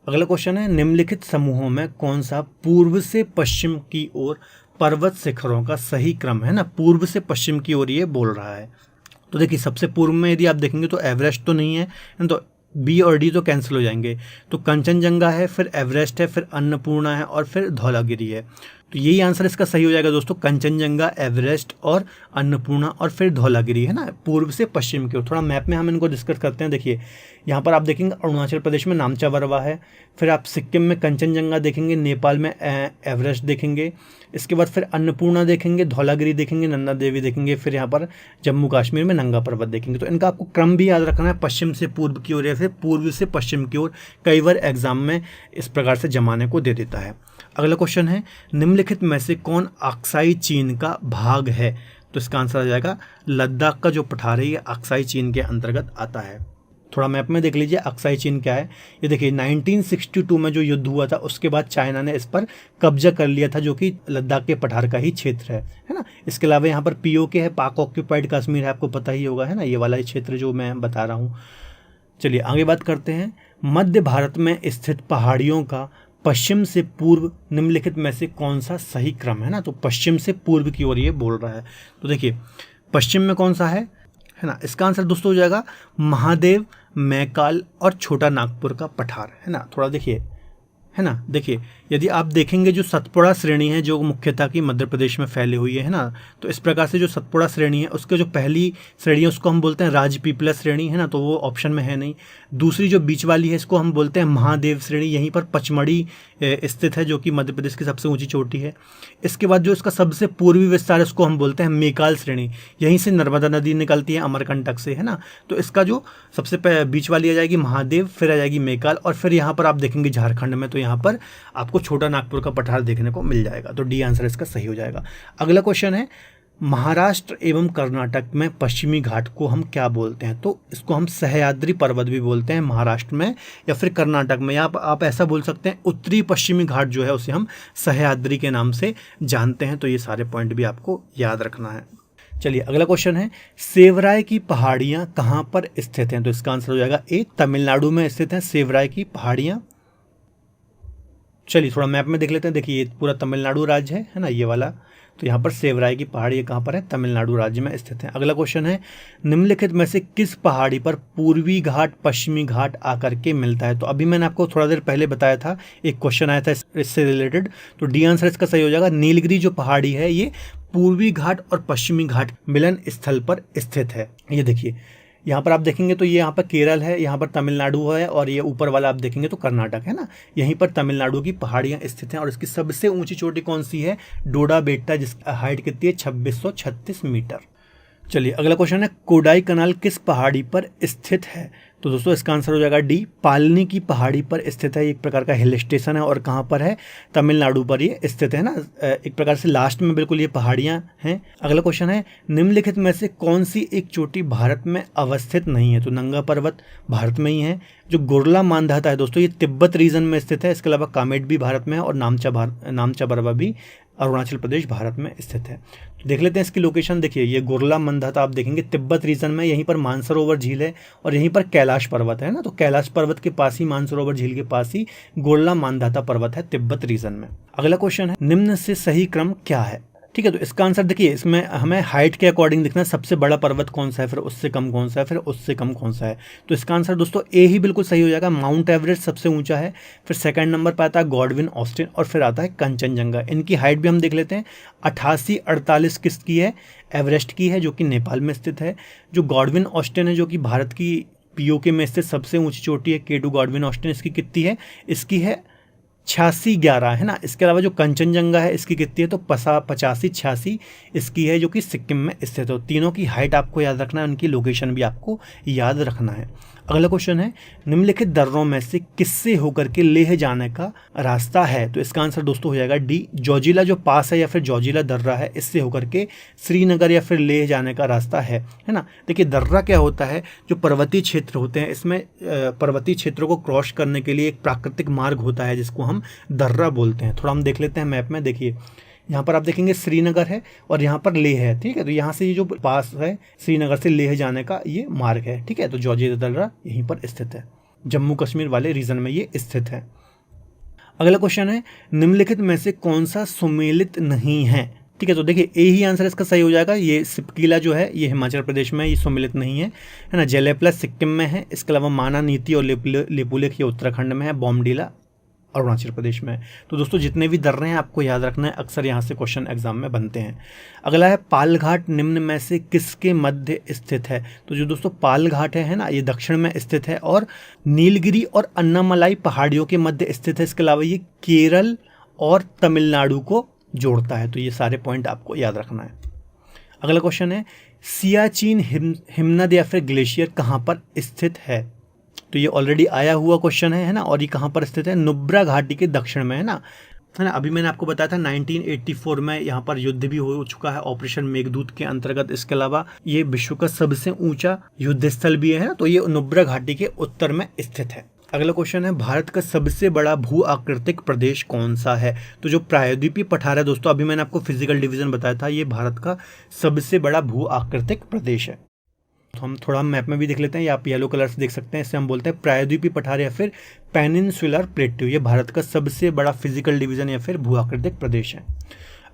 अगला क्वेश्चन है, निम्नलिखित समूहों में कौन सा पूर्व से पश्चिम की ओर पर्वत शिखरों का सही क्रम है ना। पूर्व से पश्चिम की ओर ये बोल रहा है। तो देखिए सबसे पूर्व में यदि आप देखेंगे तो एवरेस्ट तो नहीं है, तो बी और डी तो कैंसिल हो जाएंगे। तो कंचनजंगा है, फिर एवरेस्ट है, फिर अन्नपूर्णा है और फिर धौलागिरी है। तो यही आंसर इसका सही हो जाएगा दोस्तों, कंचनजंगा, एवरेस्ट और अन्नपूर्णा और फिर धौलागिरी है ना, पूर्व से पश्चिम की ओर। थोड़ा मैप में हम इनको डिस्कस करते हैं। देखिए यहाँ पर आप देखेंगे अरुणाचल प्रदेश में नामचा बरवा है, फिर आप सिक्किम में कंचनजंगा देखेंगे, नेपाल में एवरेस्ट देखेंगे, इसके बाद फिर अन्नपूर्णा देखेंगे, धौलागिरी देखेंगे, नंदा देवी देखेंगे, फिर यहाँ पर जम्मू कश्मीर में नंगा पर्वत देखेंगे। तो इनका आपको क्रम भी याद रखना है, पश्चिम से पूर्व की ओर या फिर पूर्व से पश्चिम की ओर। कई बार एग्जाम में इस प्रकार से जमाने को दे देता है। अगला क्वेश्चन है, निम्नलिखित में से कौन अक्साई चीन का भाग है? तो इसका आंसर आ जाएगा लद्दाख का जो पठार है ये अक्साई चीन के अंतर्गत आता है। थोड़ा मैप में देख लीजिए अक्साई चीन क्या है। ये देखिए 1962 में जो युद्ध हुआ था उसके बाद चाइना ने इस पर कब्जा कर लिया था, जो कि लद्दाख के पठार का ही क्षेत्र है ना। इसके अलावा यहाँ पर पीओके है, पाक ऑक्यूपाइड कश्मीर है, आपको पता ही होगा है ना, ये वाला क्षेत्र जो मैं बता रहा हूँ। चलिए आगे बात करते हैं, मध्य भारत में स्थित पहाड़ियों का पश्चिम से पूर्व निम्नलिखित में से कौन सा सही क्रम है ना। तो पश्चिम से पूर्व की ओर ये बोल रहा है। तो देखिए पश्चिम में कौन सा है ना, इसका आंसर दोस्तों हो जाएगा महादेव, मैकाल और छोटा नागपुर का पठार है ना। थोड़ा देखिए है ना, देखिए यदि आप देखेंगे जो सतपुड़ा श्रेणी है जो मुख्यतः की मध्य प्रदेश में फैली हुई है ना, तो इस प्रकार से जो सतपुड़ा श्रेणी है उसके जो पहली श्रेणी है उसको हम बोलते हैं राजपीपला श्रेणी है ना, तो वो ऑप्शन में है नहीं। दूसरी जो बीच वाली है इसको हम बोलते हैं महादेव श्रेणी, यहीं पर पचमढ़ी स्थित है जो कि मध्य प्रदेश की सबसे ऊंची चोटी है। इसके बाद जो इसका सबसे पूर्वी विस्तार है उसको हम बोलते हैं मेकाल श्रेणी, यहीं से नर्मदा नदी निकलती है अमरकंटक से है ना। तो इसका जो सबसे बीच वाली आ जाएगी महादेव, फिर आ जाएगी मेकाल, और फिर यहाँ पर आप देखेंगे झारखंड में तो यहाँ पर आपको छोटा नागपुर का पठार देखने को मिल जाएगा। तो डी आंसर इसका सही हो जाएगा। अगला क्वेश्चन है, महाराष्ट्र एवं कर्नाटक में पश्चिमी घाट को हम क्या बोलते हैं? तो इसको हम सह्याद्री पर्वत भी बोलते हैं महाराष्ट्र में या फिर कर्नाटक में, या आप ऐसा बोल सकते हैं उत्तरी पश्चिमी घाट जो है उसे हम सह्याद्री के नाम से जानते हैं। तो ये सारे पॉइंट भी आपको याद रखना है। चलिए अगला क्वेश्चन है, सेवराय की पहाड़ियाँ कहाँ पर स्थित हैं? तो इसका आंसर हो जाएगा ए, तमिलनाडु में स्थित है सेवराय की पहाड़ियाँ। चलिए थोड़ा मैप में देख लेते हैं। देखिए ये पूरा तमिलनाडु राज्य है ना, ये वाला। तो यहाँ पर सेवराय की पहाड़ी कहाँ पर है? तमिलनाडु राज्य में स्थित है। अगला क्वेश्चन है, निम्नलिखित में से किस पहाड़ी पर पूर्वी घाट पश्चिमी घाट आकर के मिलता है? तो अभी मैंने आपको थोड़ा देर पहले बताया था, एक क्वेश्चन आया था इससे रिलेटेड। तो डी आंसर इसका सही हो जाएगा। नीलगिरी जो पहाड़ी है ये पूर्वी घाट और पश्चिमी घाट मिलन स्थल पर स्थित है। ये देखिए यहाँ पर आप देखेंगे तो ये यहाँ पर केरल है, यहाँ पर तमिलनाडु है, और ये ऊपर वाला आप देखेंगे तो कर्नाटक है ना। यहीं पर तमिलनाडु की पहाड़ियाँ स्थित हैं और इसकी सबसे ऊंची चोटी कौन सी है? डोडा बेट्टा, जिसकी हाइट कितनी है? 2636 मीटर। चलिए अगला क्वेश्चन है, कोडाई कनाल किस पहाड़ी पर स्थित है? तो दोस्तों इसका आंसर हो जाएगा डी, पालनी की पहाड़ी पर स्थित है। एक प्रकार का हिल स्टेशन है और कहाँ पर है? तमिलनाडु पर ये स्थित है ना, एक प्रकार से लास्ट में बिल्कुल ये पहाड़ियाँ हैं। अगला क्वेश्चन है, निम्नलिखित में से कौन सी एक चोटी भारत में अवस्थित नहीं है? तो नंगा पर्वत भारत में ही है। जो गुरला मांधाता है दोस्तों ये तिब्बत रीजन में स्थित है। इसके अलावा कामेट भी भारत में है और नामचा बरवा भी अरुणाचल प्रदेश भारत में स्थित है। तो देख लेते हैं इसकी लोकेशन। देखिए ये गुरला मांधाता आप देखेंगे तिब्बत रीजन में, यहीं पर मानसरोवर झील है और यहीं पर कैलाश पर्वत है ना। तो कैलाश पर्वत के पास ही, मानसरोवर झील के पास ही गुरला मांधाता पर्वत है तिब्बत रीजन में। अगला क्वेश्चन है, निम्न से सही क्रम क्या है? ठीक है, तो इसका आंसर देखिए, इसमें हमें हाइट के अकॉर्डिंग देखना है, सबसे बड़ा पर्वत कौन सा है, फिर उससे कम कौन सा है, फिर उससे कम कौन सा है। तो इसका आंसर दोस्तों ए ही बिल्कुल सही हो जाएगा। माउंट एवरेस्ट सबसे ऊंचा है, फिर सेकंड नंबर पर आता है गॉडविन ऑस्टिन और फिर आता है कंचनजंगा। इनकी हाइट भी हम देख लेते हैं। 8848 किसकी है? एवरेस्ट की है, जो कि नेपाल में स्थित है। जो गॉडविन ऑस्टिन है, जो कि भारत की पीओके में स्थित सबसे ऊंची चोटी है, K2 गॉडविन ऑस्टिन, इसकी कितनी है? इसकी है 8611 है ना। इसके अलावा जो कंचनजंगा है इसकी कितनी है? तो 8586 इसकी है, जो कि सिक्किम में स्थित हो। तीनों की हाइट आपको याद रखना है, उनकी लोकेशन भी आपको याद रखना है। अगला क्वेश्चन है, निम्नलिखित दर्रों में से किससे होकर के लेह जाने का रास्ता है? तो इसका आंसर दोस्तों हो जाएगा डी, जोजिला जो पास है या फिर जोजिला दर्रा है, इससे होकर के श्रीनगर या फिर लेह जाने का रास्ता है ना। देखिए दर्रा क्या होता है? जो पर्वतीय क्षेत्र होते हैं, इसमें पर्वतीय क्षेत्रों को क्रॉस करने के लिए एक प्राकृतिक मार्ग होता है जिसको हम दर्रा बोलते हैं। थोड़ा हम देख लेते हैं मैप में। देखिए यहाँ पर आप देखेंगे श्रीनगर है और यहाँ पर लेह है, ठीक है। तो यहाँ से ये जो पास है श्रीनगर से लेह जाने का ये मार्ग है, ठीक है। तो जोजिला दर्रा यहीं पर स्थित है, जम्मू कश्मीर वाले रीजन में ये स्थित है। अगला क्वेश्चन है, निम्नलिखित में से कौन सा सुमेलित नहीं है? ठीक है, तो देखिए ए ही आंसर इसका सही हो जाएगा। ये सिपकीला जो है ये हिमाचल प्रदेश में, ये सुमेलित नहीं है ना। जलेपला सिक्किम में है। इसके अलावा माना, नीति और लिपुलेख ये उत्तराखंड में है। बॉमडीला अरुणाचल प्रदेश में। तो दोस्तों जितने भी दर्रे हैं आपको याद रखना है, अक्सर यहाँ से क्वेश्चन एग्जाम में बनते हैं। अगला है, पाल घाट निम्न में से किसके मध्य स्थित है? तो जो दोस्तों पाल घाट है ना, ये दक्षिण में स्थित है और नीलगिरी और अन्नामलाई पहाड़ियों के मध्य स्थित है। इसके अलावा ये केरल और तमिलनाडु को जोड़ता है। तो ये सारे पॉइंट आपको याद रखना है। अगला क्वेश्चन है, सियाचिन हिमनद या फिर ग्लेशियर कहाँ पर स्थित है? तो ये ऑलरेडी आया हुआ क्वेश्चन है ना। और ये कहाँ पर स्थित है? नुब्रा घाटी के दक्षिण में है ना। अभी मैंने आपको बताया था 1984 में यहाँ पर युद्ध भी हो चुका है ऑपरेशन मेघदूत के अंतर्गत। इसके अलावा ये विश्व का सबसे ऊंचा युद्ध स्थल भी है ना। तो ये नुब्रा घाटी के उत्तर में स्थित है। अगला क्वेश्चन है, भारत का सबसे बड़ा भू आकृतिक प्रदेश कौन सा है? तो जो प्रायद्वीपीय पठार है दोस्तों, अभी मैंने आपको फिजिकल डिवीजन बताया था, ये भारत का सबसे बड़ा भू आकृतिक प्रदेश है। तो हम थोड़ा मैप में भी देख लेते हैं, या आप येलो कलर से देख सकते हैं। इसे हम बोलते हैं प्रायद्वीपीय पठार या फिर पेनिनसुलर प्लेट्यू। ये भारत का सबसे बड़ा फिजिकल डिवीजन या फिर भू आकृतिक प्रदेश है।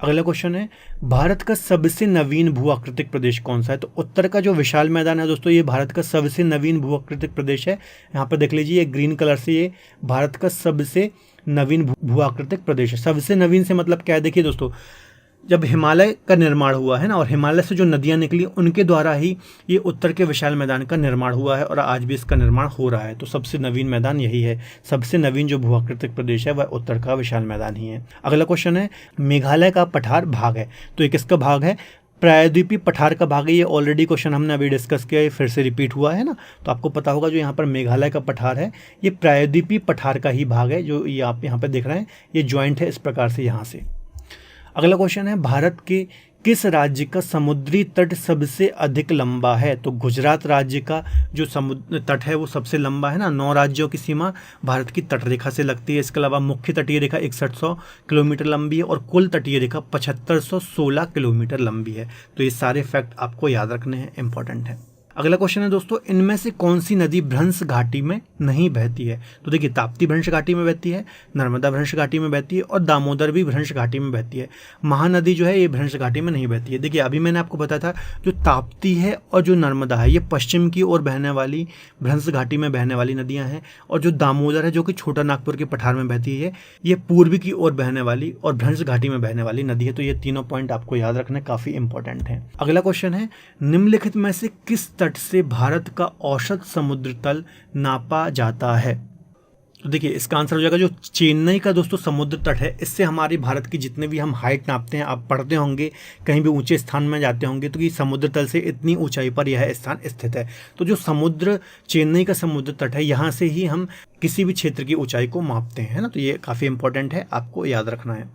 अगला क्वेश्चन है, भारत का सबसे नवीन भू आकृतिक प्रदेश कौन सा है? तो उत्तर का जो विशाल मैदान है दोस्तों, ये भारत का सबसे नवीन भू आकृतिक प्रदेश है। यहाँ पर देख लीजिए, ये ग्रीन कलर से ये भारत का सबसे नवीन भू आकृतिक प्रदेश है। सबसे नवीन से मतलब क्या है? देखिए दोस्तों, जब हिमालय का निर्माण हुआ है ना, और हिमालय से जो नदियां निकली उनके द्वारा ही ये उत्तर के विशाल मैदान का निर्माण हुआ है और आज भी इसका निर्माण हो रहा है। तो सबसे नवीन मैदान यही है। सबसे नवीन जो भू आकृतिक प्रदेश है वह उत्तर का विशाल मैदान ही है। अगला क्वेश्चन है, मेघालय का पठार भाग है। तो ये किसका भाग है? प्रायद्वीपीय पठार का भाग है। ये ऑलरेडी क्वेश्चन हमने अभी डिस्कस किया, ये फिर से रिपीट हुआ है ना। तो आपको पता होगा जो यहाँ पर मेघालय का पठार है ये प्रायद्वीपीय पठार का ही भाग है। जो ये आप यहाँ पर देख रहे हैं ये ज्वाइंट है इस प्रकार से यहाँ से। अगला क्वेश्चन है, भारत के किस राज्य का समुद्री तट सबसे अधिक लंबा है? तो गुजरात राज्य का जो समुद्र तट है वो सबसे लंबा है ना। 9 राज्यों की सीमा भारत की तट रेखा से लगती है। इसके अलावा मुख्य तटीय रेखा 6100 किलोमीटर लंबी है और कुल तटीय रेखा 7516 किलोमीटर लंबी है। तो ये सारे फैक्ट आपको याद रखने हैं, इंपॉर्टेंट है। अगला क्वेश्चन है दोस्तों, इनमें से कौन सी नदी भ्रंश घाटी में नहीं बहती है? तो देखिए, ताप्ती भ्रंश घाटी में बहती है, नर्मदा भ्रंश घाटी में बहती है और दामोदर भी भ्रंश घाटी में बहती है। महानदी जो है ये भ्रंश घाटी में नहीं बहती है। देखिए, अभी मैंने आपको बताया था जो ताप्ती है और जो नर्मदा है ये पश्चिम की ओर बहने वाली भ्रंश घाटी में बहने वाली नदियां हैं, और जो दामोदर है जो कि छोटा नागपुर के पठार में बहती है ये पूर्वी की ओर बहने वाली और भ्रंश घाटी में बहने वाली नदी है। तो ये तीनों पॉइंट आपको याद रखने काफी इंपॉर्टेंट है। अगला क्वेश्चन है, निम्नलिखित में से किस तट से भारत का औसत समुद्र तल नापा जाता है? तो देखिए, इसका आंसर हो जाएगा जो चेन्नई का दोस्तों समुद्र तट है, इससे हमारी भारत की जितने भी हम हाइट नापते हैं, आप पढ़ते होंगे कहीं भी ऊंचे स्थान में जाते होंगे तो कि समुद्र तल से इतनी ऊंचाई पर यह स्थान स्थित है। तो जो समुद्र चेन्नई का समुद्र तट है यहाँ से ही हम किसी भी क्षेत्र की ऊंचाई को मापते हैं ना। तो ये काफ़ी इंपॉर्टेंट है, आपको याद रखना है।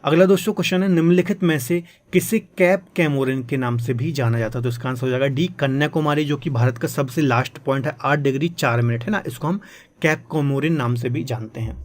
अगला दोस्तों क्वेश्चन है, निम्नलिखित में से किसे कैप कैमोरिन के नाम से भी जाना जाता है? तो इसका आंसर हो जाएगा डी, कन्याकुमारी, जो कि भारत का सबसे लास्ट पॉइंट है, 8 डिग्री 4 मिनट है ना। इसको हम कैप कैमोरिन नाम से भी जानते हैं।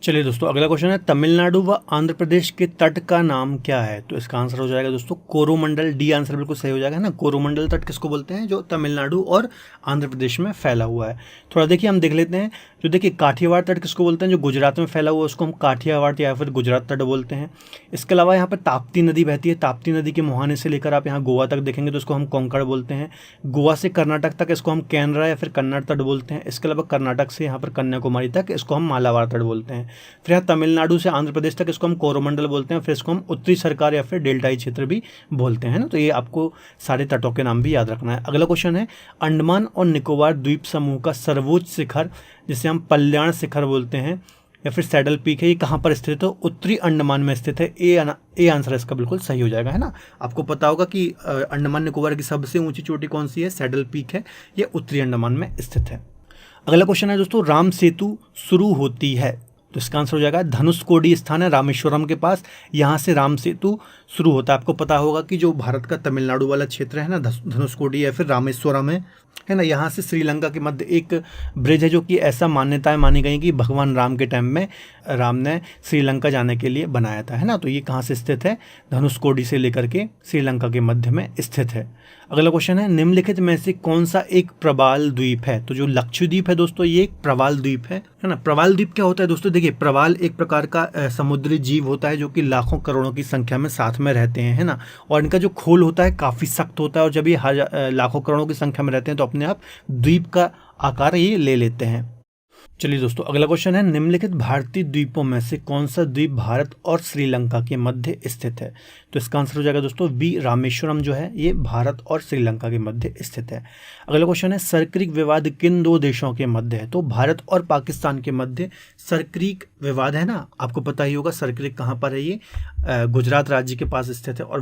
चलिए दोस्तों, अगला क्वेश्चन है, तमिलनाडु व आंध्र प्रदेश के तट का नाम क्या है? तो इसका आंसर हो जाएगा दोस्तों कोरोमंडल। डी आंसर बिल्कुल सही हो जाएगा ना। कोरोमंडल तट किसको बोलते हैं? जो तमिलनाडु और आंध्र प्रदेश में फैला हुआ है। थोड़ा देखिए, हम देख लेते हैं। जो देखिए, काठियावाड़ तट किसको बोलते हैं? जो गुजरात में फैला हुआ है उसको हम काठियावाड़ या फिर गुजरात तट बोलते हैं। इसके अलावा यहाँ पर ताप्ती नदी बहती है। ताप्ती नदी के मुहाने से लेकर आप यहाँ गोवा तक देखेंगे तो इसको हम कोंकण बोलते हैं। गोवा से कर्नाटक तक इसको हम कैनरा या फिर कन्नड़ तट बोलते हैं। इसके अलावा कर्नाटक से यहाँ पर कन्याकुमारी तक इसको हम मालाबार तट बोलते हैं। फिर यहाँ तमिलनाडु से आंध्र प्रदेश तक इसको हम कोरोमंडल बोलते हैं। फिर इसको हम उत्तरी सरकार या फिर डेल्टाई क्षेत्र भी बोलते हैं ना। तो ये आपको सारे तटों के नाम भी याद रखना है। अगला क्वेश्चन है, अंडमान और निकोबार द्वीप समूह का सर्वोच्च शिखर जिसे हम कल्याण शिखर बोलते हैं या फिर सैडल पीक है, ये कहाँ पर स्थित है? उत्तरी अंडमान में स्थित है। ए आंसर इसका बिल्कुल सही हो जाएगा, है ना। आपको पता होगा कि अंडमान निकोबार की सबसे ऊंची चोटी कौन सी है? सैडल पीक है, ये उत्तरी अंडमान में स्थित है। अगला क्वेश्चन है दोस्तों, राम सेतु शुरू होती है? तो इसका आंसर हो जाएगा धनुषकोडी स्थान है रामेश्वरम के पास, यहाँ से राम सेतु शुरू होता है। आपको पता होगा कि जो भारत का तमिलनाडु वाला क्षेत्र है ना, धनुषकोडी या फिर रामेश्वरम है ना, यहाँ से श्रीलंका के मध्य एक ब्रिज है जो कि ऐसा मान्यताएं मानी गई कि भगवान राम के टाइम में राम ने श्रीलंका जाने के लिए बनाया था, है ना। तो ये कहाँ से स्थित है? धनुषकोडी से लेकर के श्रीलंका के मध्य में स्थित है। अगला क्वेश्चन है, निम्नलिखित में से कौन सा एक प्रवाल द्वीप है? तो जो लक्षद्वीप है दोस्तों ये एक प्रवाल द्वीप है ना। प्रवाल द्वीप क्या होता है दोस्तों? देखिए, प्रवाल एक प्रकार का समुद्री जीव होता है जो कि लाखों करोड़ों की संख्या में साथ में रहते हैं, है ना। और इनका जो खोल होता है काफ़ी सख्त होता है और जब ये लाखों करोड़ों की संख्या में रहते हैं तो अपने आप द्वीप का आकार ये ले लेते हैं। चलिए दोस्तों, अगला क्वेश्चन है, निम्नलिखित भारतीय द्वीपों में से कौन सा द्वीप भारत और श्रीलंका के मध्य स्थित है? तो इसका आंसर हो जाएगा दोस्तों बी, रामेश्वरम जो है ये भारत और श्रीलंका के मध्य स्थित है। अगला क्वेश्चन है, सरक्रीक विवाद किन दो देशों के मध्य है? तो भारत और पाकिस्तान के मध्य सरक्रीक विवाद है ना। आपको पता ही होगा सरक्रीक कहाँ पर है, ये गुजरात राज्य के पास स्थित है। और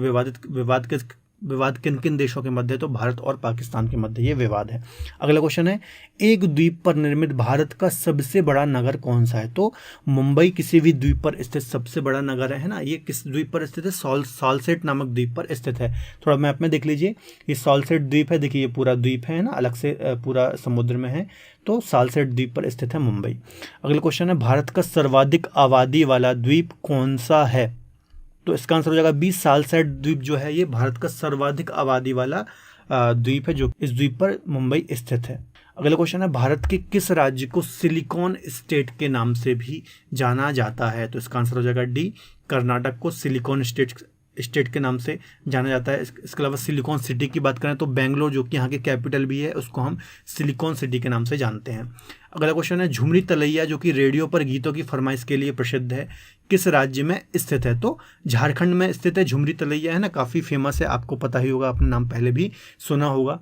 विवाद किन किन देशों के मध्य? तो भारत और पाकिस्तान के मध्य ये विवाद है। अगला क्वेश्चन है, एक द्वीप पर निर्मित भारत का सबसे बड़ा नगर कौन सा है? तो मुंबई किसी भी द्वीप पर स्थित सबसे बड़ा नगर है ना। ये किस द्वीप पर स्थित है? सालसेट नामक द्वीप पर स्थित है। थोड़ा मैप में देख लीजिए, ये सालसेट द्वीप है। देखिए, ये पूरा द्वीप है ना, अलग से पूरा समुद्र में है। तो सालसेट द्वीप पर स्थित है मुंबई। अगला क्वेश्चन है, भारत का सर्वाधिक आबादी वाला द्वीप कौन सा है? तो इसका आंसर हो जाएगा 20 सालसेट द्वीप जो है ये भारत का सर्वाधिक आबादी वाला द्वीप है, जो इस द्वीप पर मुंबई स्थित है। अगला क्वेश्चन है, भारत के किस राज्य को सिलिकॉन स्टेट के नाम से भी जाना जाता है? तो इसका आंसर हो जाएगा डी, कर्नाटक को सिलिकॉन स्टेट के नाम से जाना जाता है। इसके अलावा सिलिकॉन सिटी की बात करें तो बेंगलोर जो कि यहाँ की कैपिटल भी है उसको हम सिलिकॉन सिटी के नाम से जानते हैं। अगला क्वेश्चन है, झुमरी तलैया जो कि रेडियो पर गीतों की फरमाइश के लिए प्रसिद्ध है किस राज्य में स्थित है? तो झारखंड में स्थित है झुमरी तलैया, है ना। काफ़ी फेमस है, आपको पता ही होगा, आपने नाम पहले भी सुना होगा।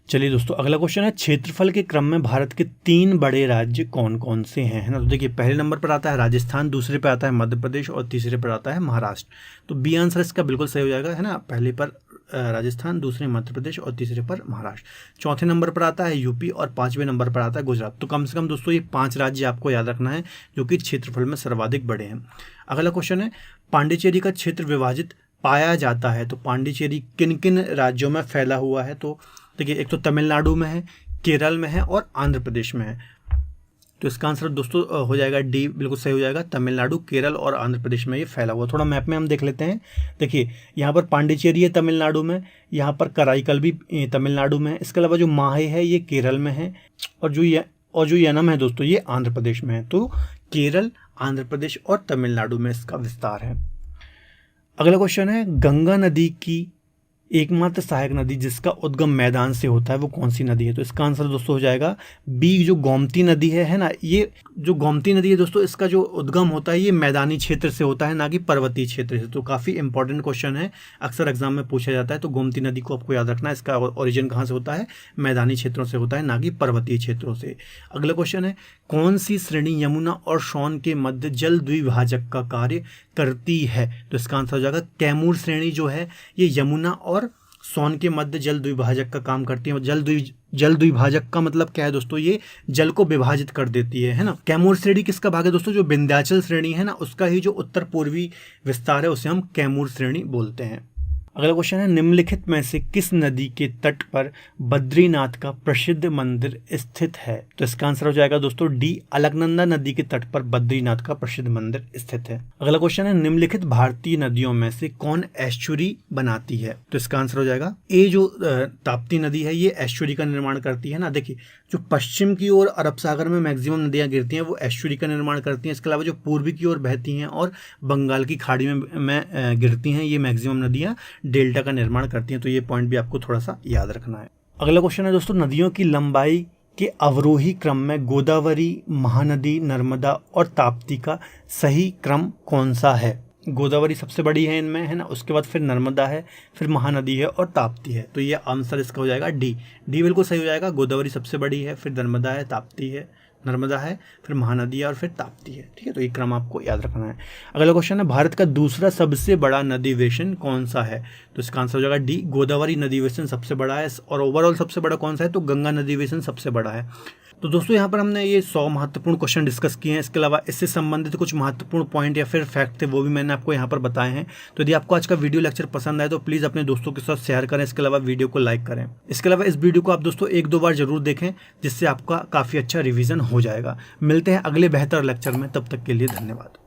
चलिए दोस्तों, अगला क्वेश्चन है, क्षेत्रफल के क्रम में भारत के 3 बड़े राज्य कौन कौन से हैं, है ना। तो देखिए, पहले नंबर पर आता है राजस्थान, दूसरे पर आता है मध्य प्रदेश और तीसरे पर आता है महाराष्ट्र। तो बी आंसर इसका बिल्कुल सही हो जाएगा, है ना। पहले पर राजस्थान, दूसरे मध्य प्रदेश और तीसरे पर महाराष्ट्र। चौथे नंबर पर आता है यूपी और 5वें नंबर पर आता है गुजरात। तो कम से कम दोस्तों ये 5 राज्य आपको याद रखना है जो कि क्षेत्रफल में सर्वाधिक बड़े हैं। अगला क्वेश्चन है, पांडिचेरी का क्षेत्र विभाजित पाया जाता है। तो पांडिचेरी किन किन राज्यों में फैला हुआ है? तो देखिए, एक तो तमिलनाडु में है, केरल में है और आंध्र प्रदेश में है। तो इसका आंसर दोस्तों हो जाएगा डी, बिल्कुल सही हो जाएगा। तमिलनाडु, केरल और आंध्र प्रदेश में ये फैला हुआ। थोड़ा मैप में हम देख लेते हैं। देखिए, यहाँ पर पांडिचेरी है तमिलनाडु में, यहाँ पर कराईकल भी तमिलनाडु में है, इसके अलावा जो माहे है ये केरल में है, और जो यनम है दोस्तों ये आंध्र प्रदेश में है। तो केरल, आंध्र प्रदेश और तमिलनाडु में इसका विस्तार है। अगला क्वेश्चन है, गंगा नदी की एकमात्र सहायक नदी जिसका उद्गम मैदान से होता है वो कौन सी नदी है? तो इसका आंसर दोस्तों हो जाएगा बी, जो गोमती नदी है ना। ये जो गोमती नदी है दोस्तों, इसका जो उद्गम होता है ये मैदानी क्षेत्र से होता है, ना कि पर्वतीय क्षेत्र से। तो काफ़ी इंपॉर्टेंट क्वेश्चन है, अक्सर एग्जाम में पूछा जाता है। तो गोमती नदी को आपको याद रखना है, इसका ओरिजिन कहाँ से होता है? मैदानी क्षेत्रों से होता है, ना कि पर्वतीय क्षेत्रों से। अगला क्वेश्चन है, कौन सी श्रेणी यमुना और सोन के मध्य जल द्विभाजक का कार्य करती है? तो इसका आंसर हो जाएगा कैमूर श्रेणी जो है ये यमुना और सोन के मध्य जल द्विभाजक का काम करती है। जल द्विभाजक का मतलब क्या है दोस्तों? ये जल को विभाजित कर देती है ना। कैमूर श्रेणी किसका भाग है दोस्तों? जो विंध्याचल श्रेणी है ना, उसका ही जो उत्तर पूर्वी विस्तार है उसे हम कैमूर श्रेणी बोलते हैं। अगला क्वेश्चन है, निम्नलिखित में से किस नदी के तट पर बद्रीनाथ का प्रसिद्ध मंदिर स्थित है? तो इसका आंसर हो जाएगा दोस्तों डी, अलकनंदा नदी के तट पर बद्रीनाथ का प्रसिद्ध मंदिर स्थित है। अगला क्वेश्चन है, निम्नलिखित भारतीय नदियों में से कौन एस्चुरी बनाती है? तो इसका आंसर हो जाएगा ए, जो ताप्ती नदी है ये एस्चुरी का निर्माण करती है ना। देखिए, जो पश्चिम की ओर अरब सागर में मैक्सिमम नदियां गिरती हैं वो एस्चुरी का निर्माण करती हैं। इसके अलावा जो पूर्वी की ओर बहती हैं और बंगाल की खाड़ी में गिरती हैं, ये मैक्सिमम नदियां डेल्टा का निर्माण करती हैं। तो ये पॉइंट भी आपको थोड़ा सा याद रखना है। अगला क्वेश्चन है दोस्तों, नदियों की लंबाई के अवरोही क्रम में गोदावरी, महानदी, नर्मदा और ताप्ती का सही क्रम कौन सा है? गोदावरी सबसे बड़ी है इनमें, है ना, उसके बाद फिर नर्मदा है, फिर महानदी है और ताप्ती है। तो ये आंसर इसका हो जाएगा डी। डी बिल्कुल सही हो जाएगा। गोदावरी सबसे बड़ी है, फिर नर्मदा है, ताप्ती है, नर्मदा है, फिर महानदी है और फिर ताप्ती है। ठीक है, तो ये क्रम आपको याद रखना है। अगला क्वेश्चन है, भारत का दूसरा सबसे बड़ा नदी बेसिन कौन सा है? तो इसका आंसर हो जाएगा डी, गोदावरी नदी बेसिन सबसे बड़ा है। और ओवरऑल सबसे बड़ा कौन सा है? तो गंगा नदी बेसिन सबसे बड़ा है। तो दोस्तों यहाँ पर हमने ये 100 महत्वपूर्ण क्वेश्चन डिस्कस किए हैं। इसके अलावा इससे संबंधित कुछ महत्वपूर्ण पॉइंट या फिर फैक्ट थे वो भी मैंने आपको यहाँ पर बताए हैं। तो यदि आपको आज का वीडियो लेक्चर पसंद आए तो प्लीज़ अपने दोस्तों के साथ शेयर करें। इसके अलावा वीडियो को लाइक करें। इसके अलावा इस वीडियो को आप दोस्तों 1-2 बार जरूर देखें, जिससे आपका काफ़ी अच्छा रिविजन हो जाएगा। मिलते हैं अगले बेहतर लेक्चर में, तब तक के लिए धन्यवाद।